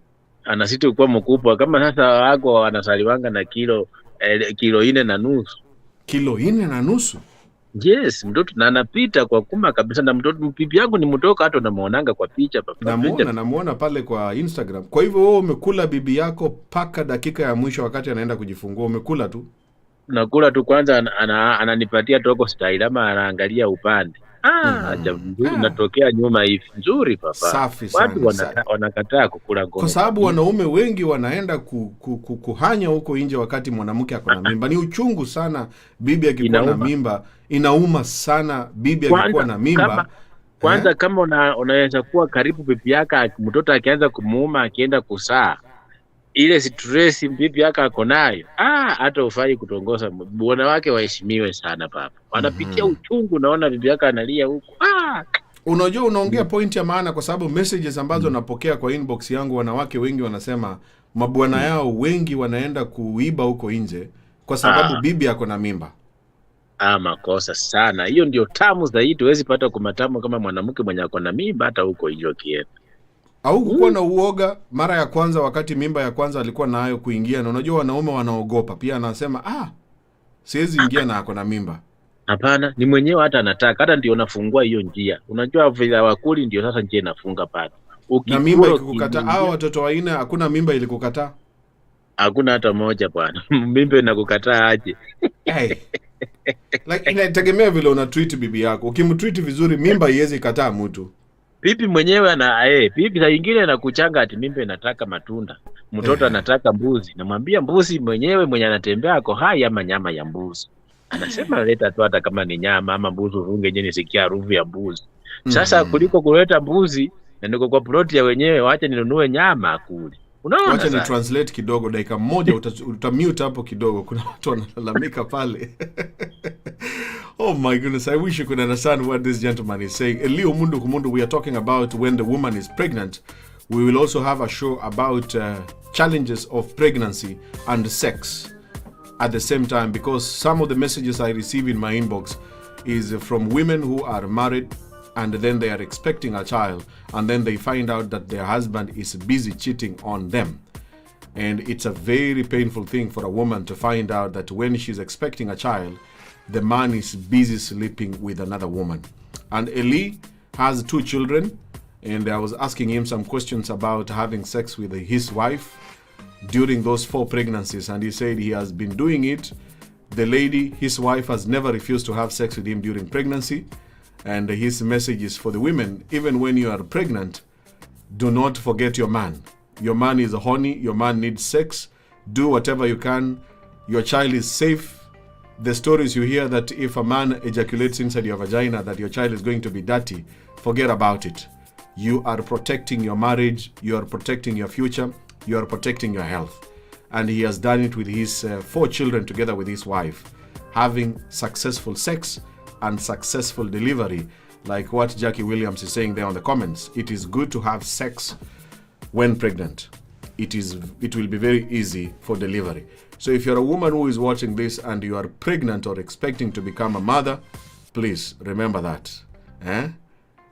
S3: Anazidi kuwa mkubwa kama sasa wako wanasaliwanga na kilo 4.5. Kilo
S2: 4.5?
S3: Yes, mtoto na anapita kwa kuma kabisa, na mtoto pipi yangu ni mtoka, hata unamuonanga kwa picha papa.
S2: Namuona pale kwa Instagram. Kwa hivyo wewe umekula bibi yako paka dakika ya mwisho wakati anaenda kujifungua, umekula tu?
S3: Nakula tu, kwanza ananipatia toko style ama anaangalia upande. Natokea nyuma hivi. Nzuri papa.
S2: Safi sana.
S3: Watu wanakataa kukula ngono.
S2: Kwa sababu wanaume wengi wanaenda kuhanya huko nje wakati mwanamke ako na mimba. Ni uchungu sana bibi akikuwa na mimba. Inauma sana bibi akikuwa na mimba.
S3: Kwanza kama unaweza kuwa karibu bibi yako, mtoto akianza kumuuma akienda kusaa, ile stress bibi yako ako nayo, hata ufai kutongoza. Wanawake waheshimiwe sana papa. Wanapitia uchungu, naona bibi yako analia huko.
S2: Unajua unaongea point ya maana, kwa sababu messages ambazo napokea kwa inbox yangu, wanawake wengi wanasema mabwana yao wengi wanaenda kuiba huko nje kwa sababu bibi yako na mimba.
S3: Makosa sana. Hiyo ndio tamu zaidi. Huwezi pata kumatamu kama mwanamke mwenye ako na mimba hata huko nje kienda.
S2: Au kukuwa na uoga mara ya kwanza, wakati mimba ya kwanza alikuwa nayo kuingia, na unajua wanaume wanaogopa pia, anasema siwezi ingia na ako na mimba.
S3: Hapana, ni mwenyewe hata anataka, hata ndio nafungua hiyo njia. Unajua vile wakuli ndio sasa njia inafunga pale.
S2: Na mimba ikikukataa, hao watoto wanne hakuna mimba ilikukataa?
S3: Hakuna hata moja bwana. Mimba inakukataa aje?
S2: Hey. Like inategemea vile una treat bibi yako. Ukimtreat vizuri mimba iwezi kataa mtu.
S3: Bibi mwenyewe bibi saa nyingine anakuchanga ati mimba inataka matunda. Mtoto anataka mbuzi. Namwambia mbuzi mwenyewe mwenye anatembea ako hai ama nyama ya mbuzi. Anasema leta tu hata kama ni nyama ama mbuzi urunge nje nisikia harufu ya mbuzi. Sasa kuliko kuleta mbuzi na niko kwa ploti ya wenyewe, wacha ninunue nyama akuli. Unaona?
S2: Wacha ni translate kidogo dakika moja, utamute hapo kidogo, kuna watu wanalalamika pale. Oh my goodness, I wish you could understand what this gentleman is saying. Elio Mundu Kumundu, we are talking about when the woman is pregnant. We will also have a show about challenges of pregnancy and sex at the same time, because some of the messages I receive in my inbox is from women who are married and then they are expecting a child and then they find out that their husband is busy cheating on them. And it's a very painful thing for a woman to find out that when she's expecting a child, the man is busy sleeping with another woman. And Eli has 2 children, and I was asking him some questions about having sex with his wife during those 4 pregnancies, and he said he has been doing it. The lady, his wife, has never refused to have sex with him during pregnancy. And his message is for the women: even when you are pregnant, do not forget your man. Your man is horny, your man needs sex. Do whatever you can. Your child is safe. The stories you hear that if a man ejaculates inside your vagina that your child is going to be dirty, forget about it. You are protecting your marriage, you are protecting your future, you are protecting your health. And he has done it with his 4 children together with his wife, having successful sex and successful delivery. Like what Jackie Williams is saying there on the comments, it is good to have sex when pregnant. It will be very easy for delivery. So if you're a woman who is watching this and you are pregnant or expecting to become a mother, please remember that.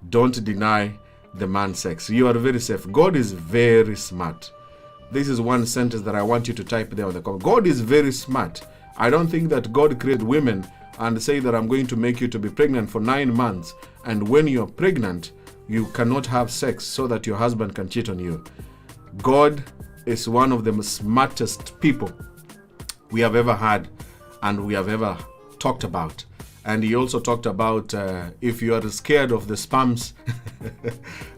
S2: Don't deny the man sex. You are very safe. God is very smart. This is one sentence that I want you to type there on the comment. God is very smart. I don't think that God created women and say that I'm going to make you to be pregnant for 9 months, and when you're pregnant, you cannot have sex so that your husband can cheat on you. God is one of the smartest people we have ever had and we have ever talked about. And he also talked about if you are scared of the sperms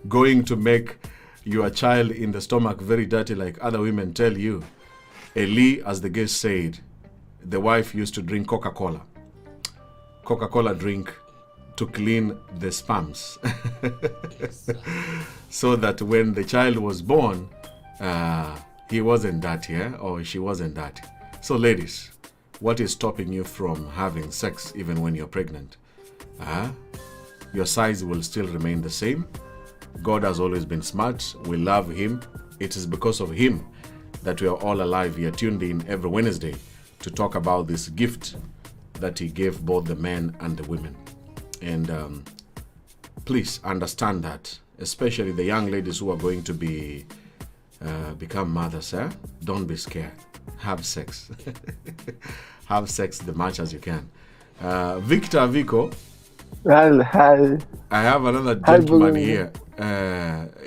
S2: going to make your child in the stomach very dirty like other women tell you. Eli, as the guest said, the wife used to drink Coca-Cola drink to clean the sperms so that when the child was born, he wasn't dirty, or she wasn't dirty. So ladies, what is stopping you from having sex even when you're pregnant? Your size will still remain the same. God has always been smart. We love him. It is because of him that we are all alive here, tuned in every Wednesday to talk about this gift that he gave both the men and the women. And please understand that, especially the young ladies who are going to become mothers. Don't be scared. Have sex. Have sex the much as you can. Victor Aviko.
S8: Hi.
S2: I have another gentleman here.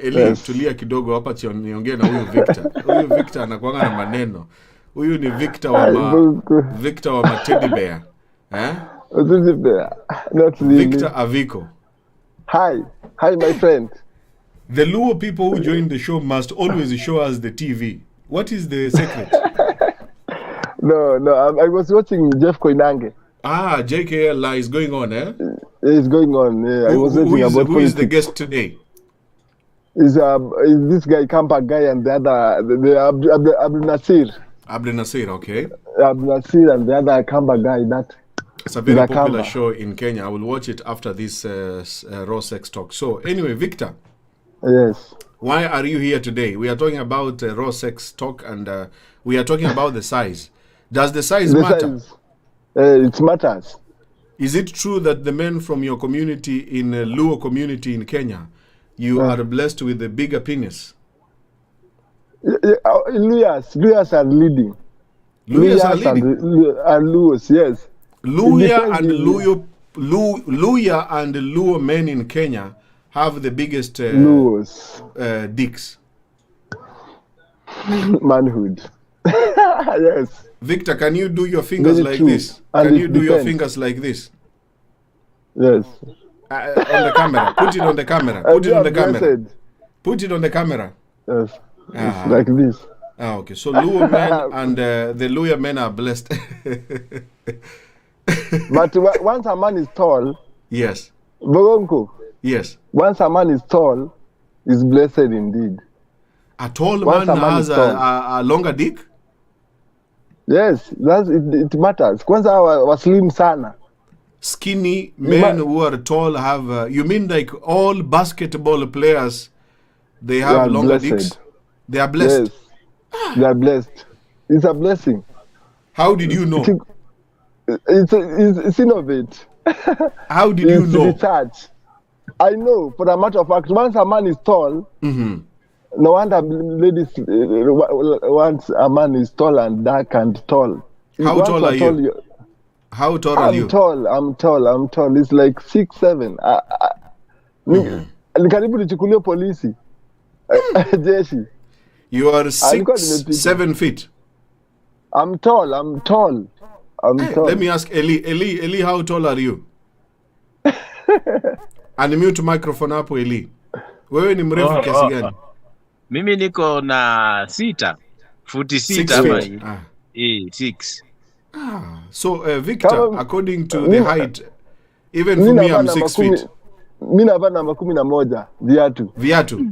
S2: Eli, tulia kidogo hapa niongee na huyu Victor. Huyu Victor anakuanga na maneno. Huyu ni Victor wa ma teddy bear.
S8: Teddy bear. Not really.
S2: Victor Aviko.
S8: Hi, my friend.
S2: The Luo people who join the show must always show us the TV. What is the secret?
S8: No, I was watching Jeff Koinange.
S2: JKL is going on,
S8: It's going on. Yeah. I was watching about
S2: who is the guest today?
S8: Is this guy Kampa guy and the other Abdul Nasir.
S2: Abdul Nasir, okay.
S8: Abdul Nasir and the other Kampa guy.
S2: It's a very popular show in Kenya. I will watch it after this raw sex talk. So anyway, Victor.
S8: Yes.
S2: Why are you here today? We are talking about raw sex talk, and we are talking about the size. Does the size matter?
S8: It matters.
S2: Is it true that the men from your community in Luo community in Kenya, you are blessed with a bigger penis?
S8: Luyas are leading.
S2: Luyas are leading?
S8: And Luos, yes.
S2: Luya and Luo men in Kenya have the biggest dicks.
S8: Manhood. Yes.
S2: Victor, can you do your fingers like this? Can you do your fingers like this?
S8: Yes.
S2: On the camera. Put it on the camera. Put it on the camera. Put it on the camera.
S8: Yes. It's like this.
S2: Okay. So Luo men and the Luya men are blessed.
S8: But once a man is tall.
S2: Yes.
S8: Bogonko.
S2: Yes.
S8: Once a man is tall, is blessed indeed.
S2: A tall man has a longer dick?
S8: Yes, it matters. Kwanza wa slim sana.
S2: Skinny men who are tall have you mean like all basketball players, they have longer dicks? They are blessed.
S8: Yes. They are blessed. It's a blessing.
S2: How did you know?
S8: It's innovate.
S2: How did you know?
S8: Research. I know, for a matter of fact, once a man is tall, no wonder ladies once a man is tall and dark and tall.
S2: How tall are you? How tall are you?
S8: I'm tall. It's like 6'7". Karibu nichukulie polisi. Jeshi.
S2: You are 7 feet.
S8: I'm tall.
S2: Let me ask Eli, how tall are you? Unmute microphone hapo Eli. Wewe ni mrefu kiasi gani?
S3: Mimi niko na 6 futi 6 ama 6.
S2: So Victor, according to the height, even for me I'm 6 feet.
S8: Mimi navaa namba 11 viatu.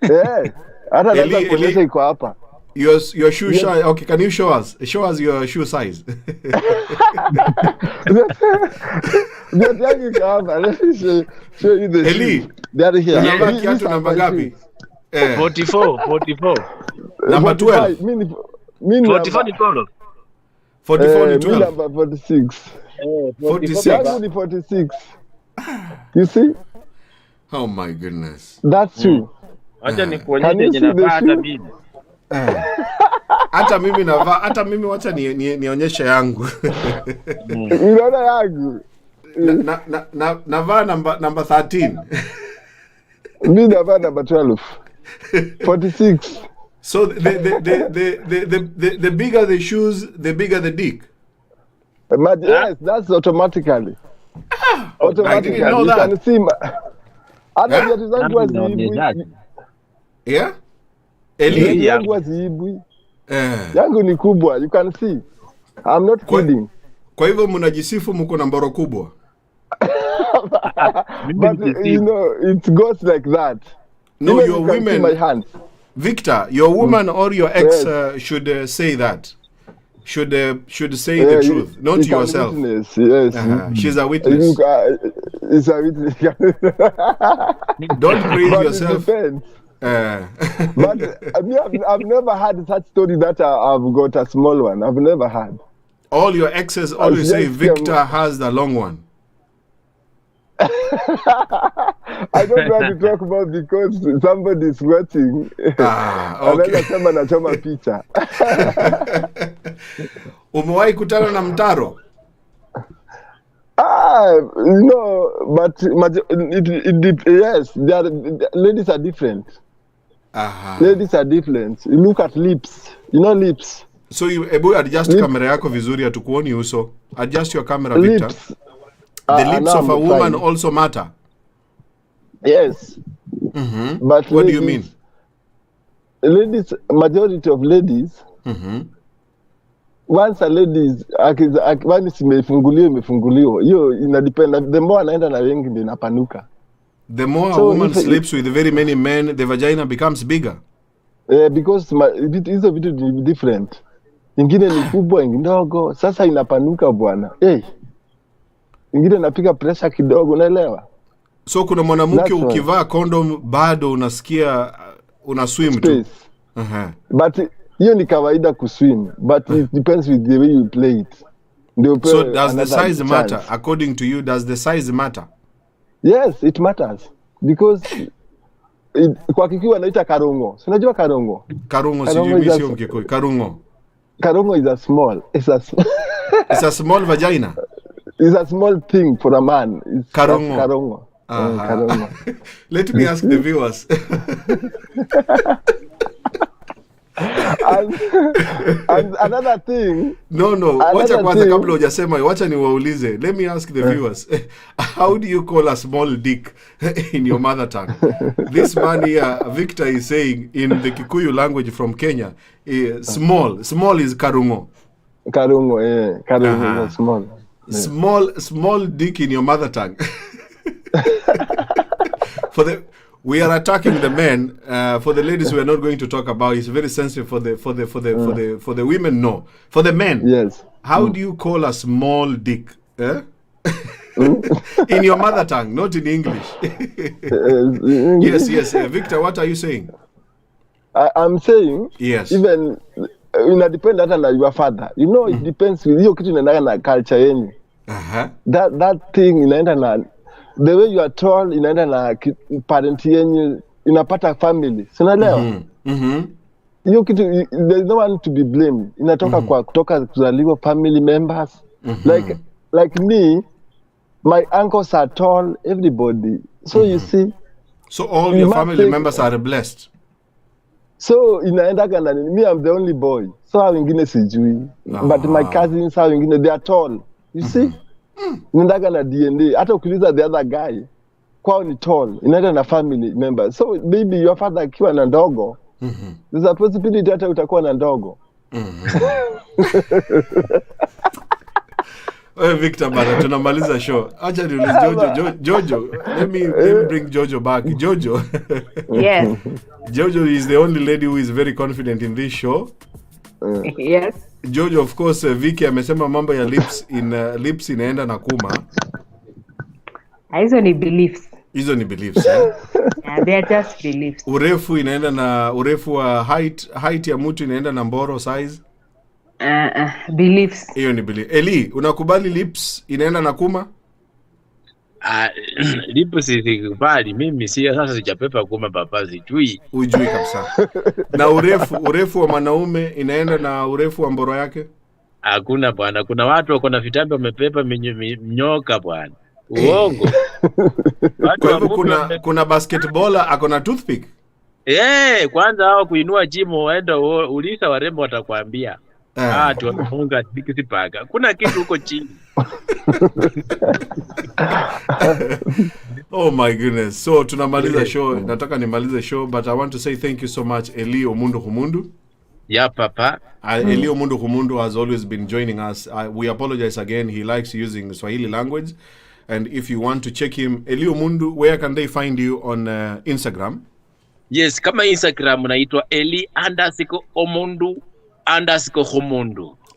S8: Eh, hata naweza kuonyesha iko hapa.
S2: Your shoe size. Okay, can you show us? Show us your shoe size.
S8: Let me show you the
S2: Eli,
S8: they are here.
S2: Unavaa kiatu namba ngapi?
S3: 44.
S2: Number 12.
S8: Mimi
S3: 44 ni kolo.
S2: 44 ni 12.
S8: Number 46.
S2: 46.
S8: Yangu ni 46. You see?
S2: Oh my goodness.
S8: That's true.
S3: Acha nikuonyeshe jina hata mimi.
S2: Hata mimi navaa, hata mimi wacha nionyeshe yangu.
S8: Unaona yangu?
S2: Navaa number 13.
S8: Mimi navaa number 12. 46.
S2: So the bigger the shoes, the bigger the dick.
S8: Yes, that's automatically.
S2: I didn't know that.
S8: You can see viatu zangu haziibwi.
S2: Yeah? Eli
S8: yangu haziibwi. Yangu ni kubwa, you can see. I'm not kidding.
S2: Kwa hivyo mnajisifu mko na mboro kubwa.
S8: But you know, it goes like that.
S2: No, your women.
S8: My hands.
S2: Victor, your woman or your ex should say that. Should say the truth, not yourself.
S8: Witness, yes.
S2: She's a witness.
S8: It's a witness.
S2: Don't praise yourself.
S8: But I've never had such story that I've got a small one. I've never had.
S2: All your exes always say Victor has the long one.
S8: I don't want to talk about because somebody is watching.
S2: Okay.
S8: Anasema nachoma picha.
S2: Umewahi kutana na mtaro?
S8: No, but yes, ladies are different. Ladies are different. You look at lips. You know lips.
S2: So you adjust camera yako vizuri atukuoni uso. Adjust your camera, Victor.
S8: Lips.
S2: The lips of a woman also matter.
S8: Yes. But
S2: what do you mean?
S8: Ladies, majority of ladies, once a lady once imefunguliwa, hiyo inadependa. The more anaenda na wengi ndio inapanuka.
S2: The more a woman sleeps with very many men, the vagina becomes bigger.
S8: Because hizo vitu ni different. Ingine ni kubwa, ingine ndogo. Sasa inapanuka bwana. Ingine napiga pressure kidogo, unaelewa?
S2: So kuna mwanamke ukivaa condom bado unasikia una swim tu.
S8: But hiyo ni kawaida kuswim, but it depends with the way you play it.
S2: So does the size matter? According to you, does the size matter?
S8: Yes, it matters. Because kwa Kikuyu wanaita karungo. Unajua karungo?
S2: Karungo sijui sio Mkikuyu. Karungo.
S8: Karungo is a small. It's
S2: a small vagina.
S8: It's a small thing for a man. It's
S2: Karungo.
S8: Karungo. Karungo.
S2: Let me ask the viewers.
S8: and another thing.
S2: No. Wacha kwanza kabla hujasema, wacha niwaulize. Let me ask the viewers. How do you call a small dick in your mother tongue? This man here, Victor, is saying in the Kikuyu language from Kenya, small is karungo.
S8: Karungo, yeah. Karungo is small.
S2: Yeah. Small dick in your mother tongue. We are attacking the men. For the ladies, we are not going to talk about. It's very sensitive for the women. No, for the men.
S8: Yes.
S2: How do you call a small dick? In your mother tongue, not in English. Yes. Victor, what are you saying?
S8: I'm saying.
S2: Yes.
S8: Even depend hata na your father. You know, it depends. Hiyo kitu inaenda na culture yenu. That thing inaenda na the way you are told, inaenda na parent yenyu, inapata family. Sinaelewa? Hiyo kitu, there is no one to be blamed. Inatoka kutoka kuzaliwa family members. Like me, my uncles are tall, everybody. So you see.
S2: So all your family members are blessed.
S8: So inaenda kana me, I'm the only boy. So hao wengine sijui. But my cousins hao wengine, they are tall. You see? Inaenda na DNA. Hata ukiuliza the other guy, kwao ni tall. Inaenda na family members. So maybe your father akiwa na ndogo, there's a possibility hata utakuwa na ndogo.
S2: Victor, bana, tunamaliza show. Acha niulize Jojo. Let me bring Jojo back. Jojo.
S5: Yes.
S2: Jojo is the only lady who is very confident in this show.
S5: Yes.
S2: Jojo, of course, Vicky amesema mambo ya lips inaenda na kuma.
S5: Hizo ni beliefs.
S2: Hizo ni beliefs.
S5: Yeah, they are just beliefs.
S2: Urefu inaenda na urefu wa height ya mtu inaenda na mboro size.
S5: Beliefs.
S2: Hiyo ni belief. Eli, unakubali lips inaenda na kuma?
S3: Lips sikubali. Mimi sasa sijapepa kuma papa sijui.
S2: Ujui kabisa. Na urefu wa mwanaume inaenda na urefu wa mboro yake?
S3: Hakuna bwana. Kuna watu wako na vitambi wamepepa mnyoka bwana. Uongo.
S2: Kwa hivyo kuna basketballer ako na toothpick?
S3: Kwanza hao kuinua gym waenda ulisa warembo watakwambia. Tuwafunga tikiti paka. Kuna kitu huko chini.
S2: Oh my goodness. So tunamaliza show. Nataka nimalize show, but I want to say thank you so much, Eli Omundu Humundu.
S3: Yeah, Papa.
S2: Eli Omundu Humundu has always been joining us. We apologize again. He likes using the Swahili language. And if you want to check him, Eli Omundu, where can they find you on Instagram?
S3: Yes, kama Instagram naitwa Eli_Omundu_Humundu.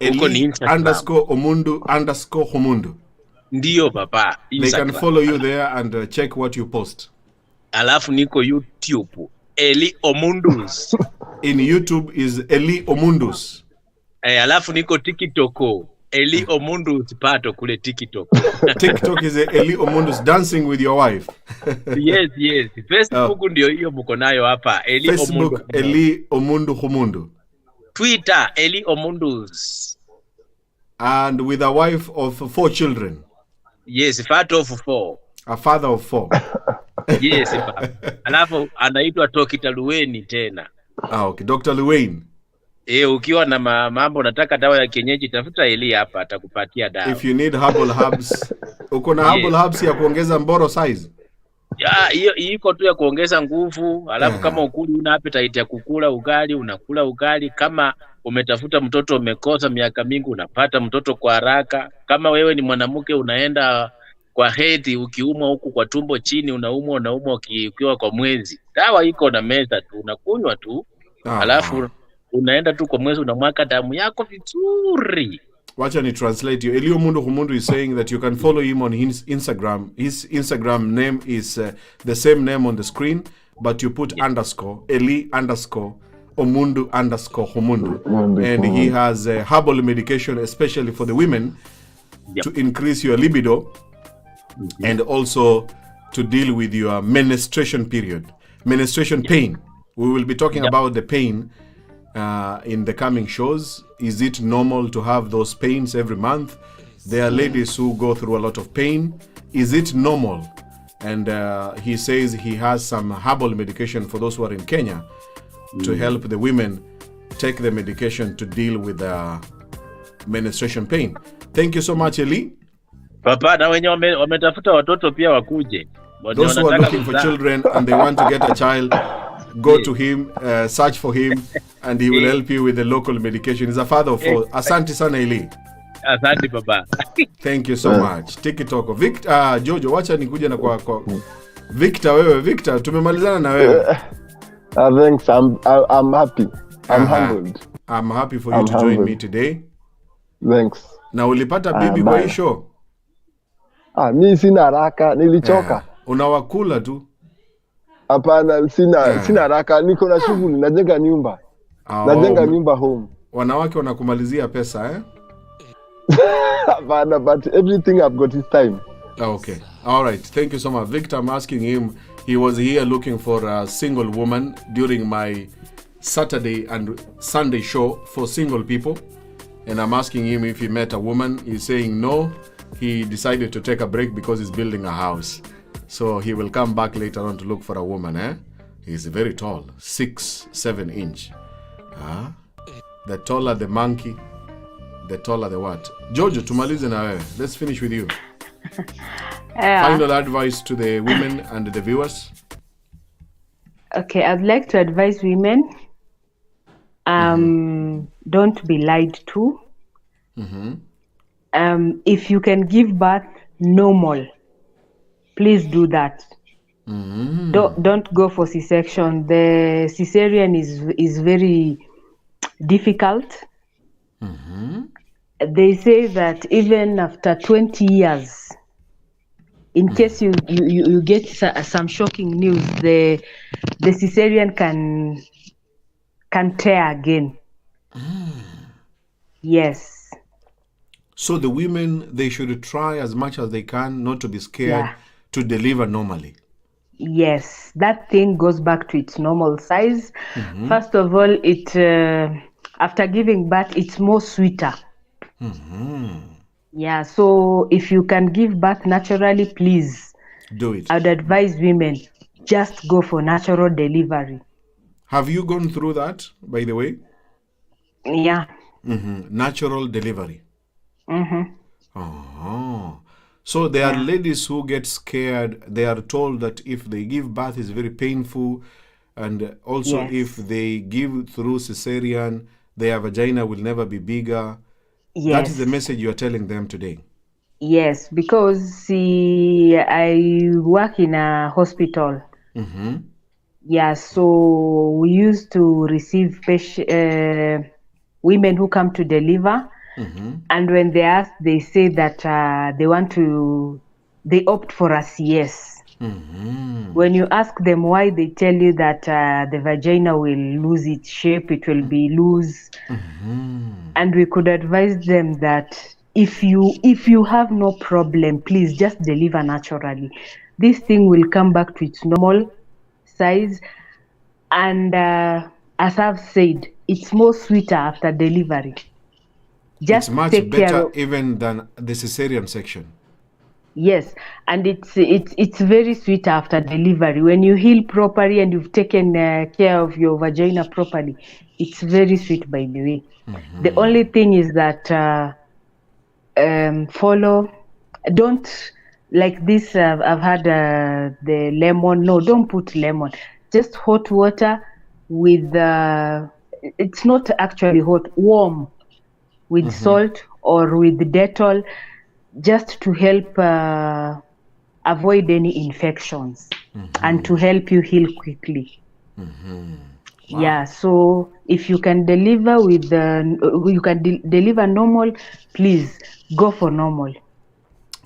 S2: Eli_Omundu_Humundu.
S3: Ndiyo papa.
S2: Instagram. They can follow you there and check what you post.
S3: Alafu niko YouTube, Eli Omundus.
S2: In YouTube is Eli Omundus.
S3: Alafu niko TikTok, Eli Omundus pato kule TikTok.
S2: TikTok is Eli Omundus dancing with your wife.
S3: Yes. Facebook ndio hiyo mko nayo hapa, Eli Omundu.
S2: Facebook Eli Omundu Humundu.
S3: Twitter Eli Omundus.
S2: And with a wife of 4 children.
S3: Yes, father of 4.
S2: A father of 4.
S3: Yes, alafu anaitwa Dr. Luweni tena.
S2: Okay, Dr. Luweni.
S3: Ukiwa na mambo nataka dawa ya kienyeji tafuta Eli hapa atakupatia dawa.
S2: If you need herbal herbs, uko na herbal herbs ya kuongeza mboro size?
S3: Hiyo iko tu ya kuongeza nguvu, alafu kama ukuli una appetite ya kukula ugali, unakula ugali. Kama umetafuta mtoto umekosa miaka mingi, unapata mtoto kwa haraka. Kama wewe ni mwanamke unaenda kwa hedhi, ukiumwa huku kwa tumbo chini, unaumwa ukiwa kwa mwezi, dawa iko na meza tu, unakunywa tu. Alafu unaenda tu kwa mwezi unamwaka damu yako vizuri.
S2: Wacha ni translate you. Eli Omundu Humundu is saying that you can follow him on his Instagram. His Instagram name is the same name on the screen, but you put underscore, Eli_Omundu_Humundu. And he has herbal medication, especially for the women, to increase your libido and also to deal with your menstruation period. Menstruation pain. We will be talking about the pain in the coming shows. Is it normal to have those pains every month? There are ladies who go through a lot of pain. Is it normal? And he says he has some herbal medication for those who are in Kenya to help the women take the medication to deal with menstruation pain. Thank you so much, Eli.
S3: Papa, na wenye wametafuta watoto pia wakuje.
S2: Those who are looking for children and they want to get a child, go to him, search for him, and he will help you with the local medication. He's a father of four. Asante sana, Eli.
S3: Asante Papa.
S2: Thank you so much. TikTok. Victor, Jojo, wacha nikuja na kwa Victor, wewe Victor, tumemalizana na wewe.
S8: Thanks. I'm happy. I'm humbled.
S2: I'm happy for you to join me today.
S8: Thanks.
S2: Na ulipata bibi kwa hii show?
S8: Mimi sina haraka, nilichoka.
S2: Unawakula tu?
S8: Hapana, sina haraka, niko na shughuli, najenga nyumba. Najenga nyumba home.
S2: Wanawake wanakumalizia pesa, eh?
S8: But everything I've got is time.
S2: Okay. All right. Thank you so much. Victor, I'm asking him, he was here looking for a single woman during my Saturday and Sunday show for single people. And I'm asking him if he met a woman. He's saying no. He decided to take a break because he's building a house. So he will come back later on to look for a woman, eh? He's very tall, 6'7" inch. The taller the monkey, the taller the what? Jojo, tumalize na wewe. Let's finish with you. Final advice to the women and the viewers.
S5: Okay, I'd like to advise women, don't be lied to. If you can give birth normal, please do that. Don't go for C-section. The cesarean is very difficult. They say that even after 20 years, in case you get some shocking news, the cesarean can tear again. Yes.
S2: So the women, they should try as much as they can not to be scared to deliver normally.
S5: Yes, that thing goes back to its normal size. First of all, it after giving birth, it's more sweeter. Yeah, so if you can give birth naturally, please
S2: do it.
S5: I'd advise women, just go for natural delivery.
S2: Have you gone through that, by the way?
S5: Yeah.
S2: Natural delivery. So there are ladies who get scared. They are told that if they give birth, it's very painful. And also if they give through cesarean, their vagina will never be bigger. That is the message you are telling them today.
S5: Yes, because I work in a hospital. Yeah, so we used to receive women who come to deliver. And when they ask, they say that they opt for a CS. When you ask them why, they tell you that the vagina will lose its shape, it will be loose. And we could advise them that if you have no problem, please just deliver naturally. This thing will come back to its normal size. And as I've said, it's more sweeter after delivery.
S2: Just it's much better even than the cesarean section.
S5: Yes, and it's very sweet after delivery. When you heal properly and you've taken care of your vagina properly, it's very sweet, by the way. The only thing is that don't, like this, I've had the lemon. No, don't put lemon. Just hot water with, it's not actually hot, warm, with salt or with Dettol, just to help avoid any infections and to help you heal quickly. Wow. Yeah, so if you can deliver with deliver normal, please go for normal.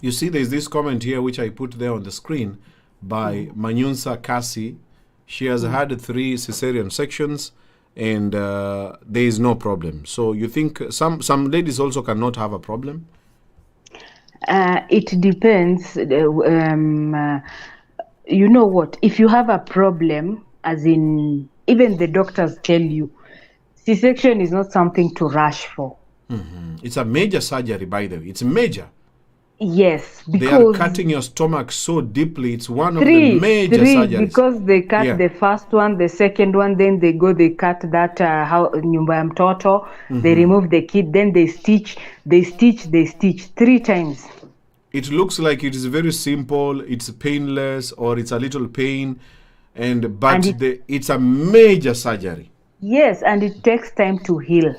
S2: You see, there's this comment here which I put there on the screen by Manyunsa Kasi. She has had 3 cesarean sections and there is no problem. So you think some ladies also cannot have a problem?
S5: It depends. You know what? If you have a problem, as in even the doctors tell you, C-section is not something to rush for.
S2: It's a major surgery, by the way. It's major.
S5: Yes, because
S2: they are cutting your stomach so deeply. It's one of the major surgeries.
S5: Because they cut the first one, the second one, then they cut that nyumba ya mtoto. They remove the kid, then they stitch 3 times.
S2: It looks like it is very simple, it's painless, or it's a little pain, but it's a major surgery.
S5: Yes, and it takes time to heal.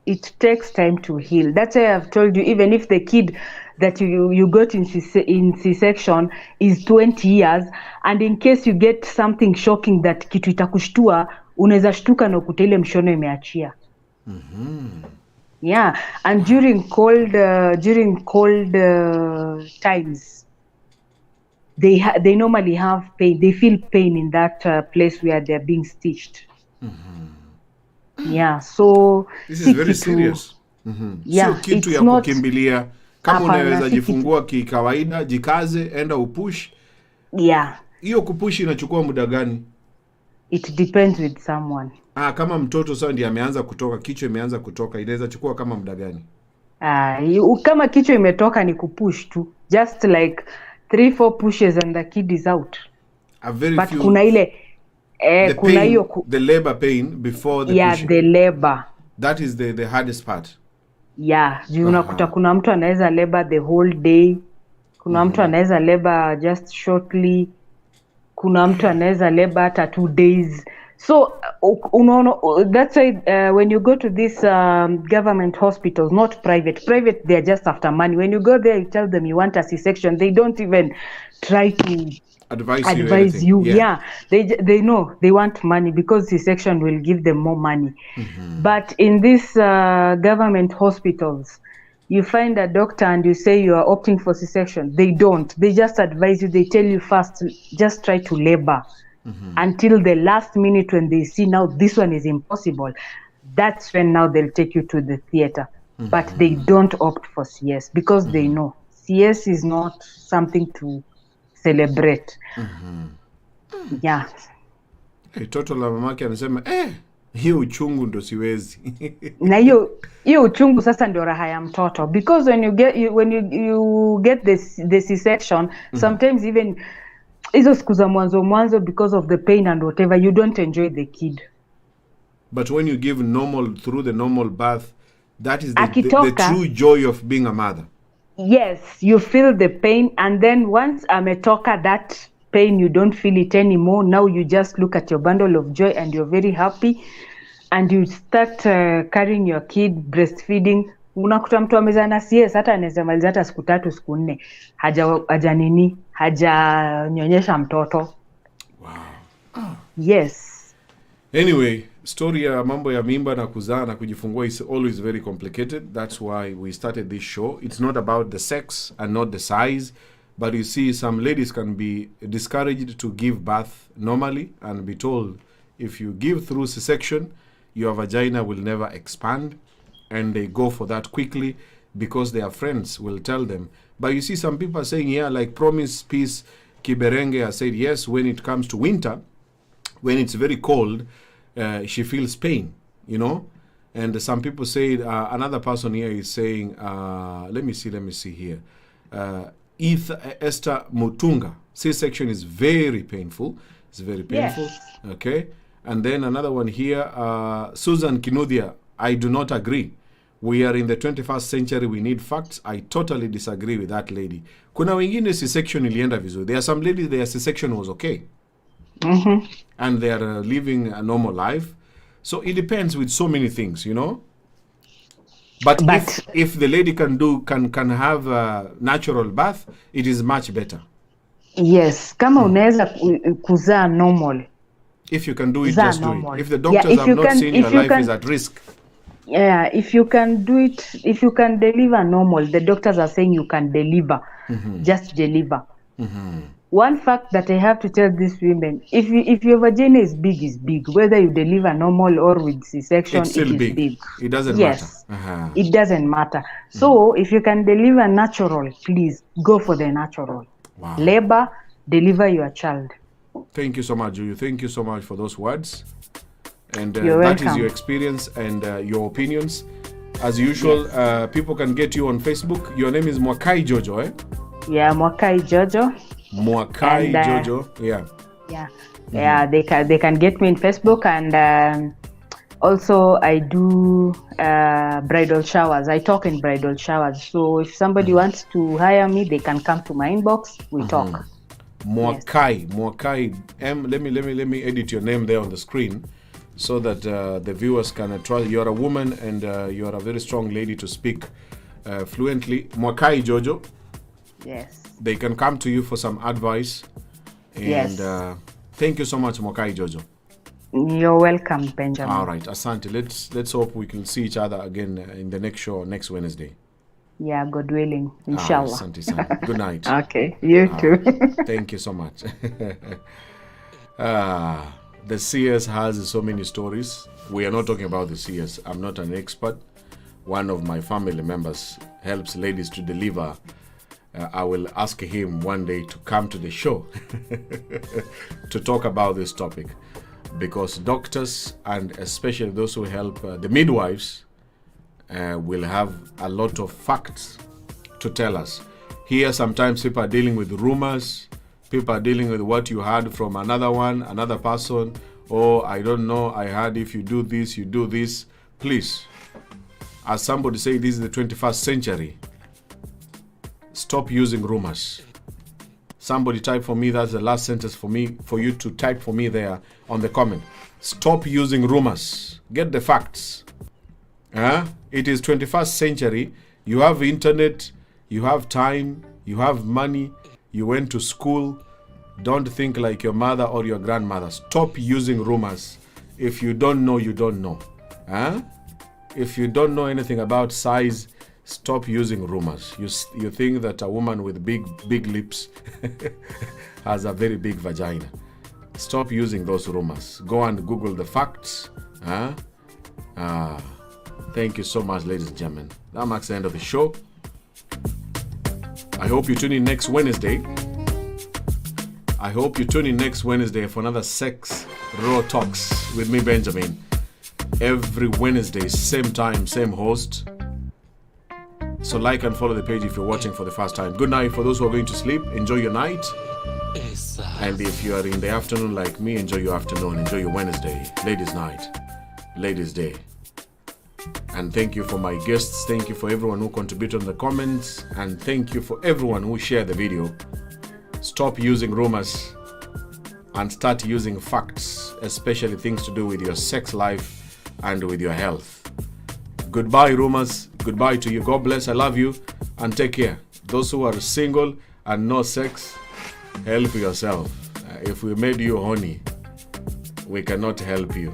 S5: It takes time to heal. That's why I've told you, even if the kid that you got in C-section is 20 years, and in case you get something shocking that kitu itakushtua, unaweza shtuka na ukuta ile mshono imeachia. Yeah, and during cold times, they normally have pain. They feel pain in that place where they're being stitched. Yeah, so
S2: this is very serious.
S5: Yeah,
S2: sio kitu ya kukimbilia. Kama unaweza jifungua kikawaida, jikaze, enda upush.
S5: Yeah.
S2: Hiyo kupush inachukua muda gani?
S5: It depends with someone.
S2: Kama mtoto sasa ndiye ameanza kutoka, kichwa imeanza kutoka, inaweza chukua kama muda gani?
S5: Kama kichwa imetoka ni kupush tu. Just like 3-4 pushes and the kid is out.
S2: But
S5: kuna ile kuna hiyo
S2: the labor pain before the pushing.
S5: The labor.
S2: That is the hardest part.
S5: Yeah, unakuta kuna mtu anaweza labor the whole day. Kuna mtu anaweza labor just shortly. Kuna mtu anaweza labor hata 2 days. So that's why when you go to these government hospitals, not private they are just after money. When you go there, you tell them you want a C-section, they don't even try to advise you. Yeah. They know they want money because C-section will give them more money. But in these government hospitals, you find a doctor and you say you are opting for C-section. They don't. They just advise you. They tell you first, just try to labor until the last minute when they see now this one is impossible. That's when now they'll take you to the theater. But they don't opt for CS because they know CS is not something to celebrate. Yeah.
S2: Toto la mamake anasema hiyo uchungu ndo siwezi.
S5: Na hiyo uchungu sasa ndio raha ya mtoto, because when you get the C-section, sometimes even hizo siku za mwanzo because of the pain and whatever, you don't enjoy the kid.
S2: But when you give through the normal birth, that is the true joy of being a mother.
S5: Yes, you feel the pain, and then once ametoka that pain, you don't feel it anymore. Now you just look at your bundle of joy and you're very happy, and you start carrying your kid, breastfeeding. Unakuta mtu amezaa na CS hata anaweza maliza hata siku 3 siku 4 hajanyonyesha mtoto.
S2: Wow.
S5: Yes.
S2: Anyway, story ya mambo ya mimba na kuzaa na kujifungua is always very complicated. That's why we started this show. It's not about the sex and not the size, but you see some ladies can be discouraged to give birth normally and be told if you give through C-section, your vagina will never expand, and they go for that quickly because their friends will tell them. But you see some people are saying, like Promise Peace Kiberenge has said, yes, when it comes to winter, when it's very cold, she feels pain, And some people say, another person here is saying, let me see here. Esther Mutunga, C-section is very painful. It's very painful. Yes. Okay. And then another one here, Susan Kinuthia, I do not agree. We are in the 21st century. We need facts. I totally disagree with that lady. Kuna wengine C-section ilienda vizuri. There are some ladies, their C-section was okay. And they are living a normal life. So it depends with so many things, But if the lady can have a natural birth, it is much better.
S5: Yes, kama unaweza kuzaa normal.
S2: If you can do it, just do it. If the doctors have not seen your life is at risk.
S5: Yeah, if you can do it, if you can deliver normal, the doctors are saying you can deliver. Just deliver. One fact that I have to tell these women, if your vagina is big, whether you deliver normal or with C-section,
S2: it's still big. It doesn't matter.
S5: It doesn't matter. So if you can deliver natural, please go for the natural.
S2: Wow.
S5: Labor, deliver your child.
S2: Thank you so much, Juju. Thank you so much for those words. And
S5: You're
S2: that is
S5: welcome.
S2: your experience and your opinions. As usual, people can get you on Facebook. Your name is Mwakai Jojo, eh?
S5: Yeah, Mwakai Jojo.
S2: Mwakai Jojo, yeah.
S5: Yeah, yeah. They can get me in Facebook, and also I do bridal showers. I talk in bridal showers. So if somebody wants to hire me, they can come to my inbox. We talk.
S2: Mwakai, yes. Mwakai. Let me edit your name there on the screen, so that the viewers can trust. You're a woman and you're a very strong lady to speak fluently. Mwakai Jojo.
S5: Yes.
S2: They can come to you for some advice. And
S5: yes.
S2: Thank you so much, Mwakai Jojo.
S5: You're welcome, Benjamin.
S2: All right, Asante. Let's hope we can see each other again in the next show next Wednesday.
S5: Yeah, God willing, inshallah.
S2: Asante. Good night.
S5: Okay, you too.
S2: Thank you so much. The CS has so many stories. We are not talking about the CS. I'm not an expert. One of my family members helps ladies to deliver. I will ask him one day to come to the show to talk about this topic, because doctors, and especially those who help the midwives, will have a lot of facts to tell us. Here, sometimes people are dealing with rumors. People are dealing with what you heard from another person. Oh, I don't know. I heard if you do this, you do this. Please, as somebody say, this is the 21st century. Stop using rumors. Somebody type for me, that's the last sentence for you to type for me there on the comment. Stop using rumors. Get the facts. It is 21st century. You have internet, you have time, you have money, you went to school. Don't think like your mother or your grandmother. Stop using rumors. If you don't know, you don't know. If you don't know anything about size, stop using rumors. You think that a woman with big lips has a very big vagina. Stop using those rumors. Go and Google the facts. Thank you so much, ladies and gentlemen. That marks the end of the show. I hope you tune in next Wednesday. For another Sex Raw Talks with me, Benjamin. Every Wednesday, same time, same host. So like and follow the page if you're watching for the first time. Good night for those who are going to sleep. Enjoy your night. And if you are in the afternoon like me, enjoy your afternoon. Enjoy your Wednesday. Ladies' night. Ladies' day. And thank you for my guests. Thank you for everyone who contributed in the comments. And thank you for everyone who shared the video. Stop using rumors and start using facts, especially things to do with your sex life and with your health. Goodbye, rumors. Goodbye to you. God bless. I love you. And take care. Those who are single and no sex, help yourself. If we made you horny, we cannot help you.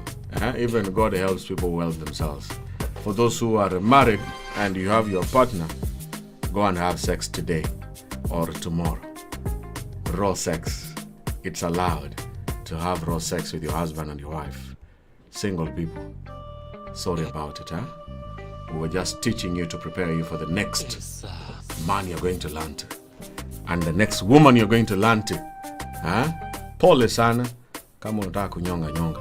S2: Even God helps people well themselves. For those who are married and you have your partner, go and have sex today or tomorrow. Raw sex. It's allowed to have raw sex with your husband and your wife. Single people, sorry about it, We were just teaching you to prepare you for the next man you're going to learn to. And the next woman you're going to learn to. Pole sana kama unataka kunyonga nyonga.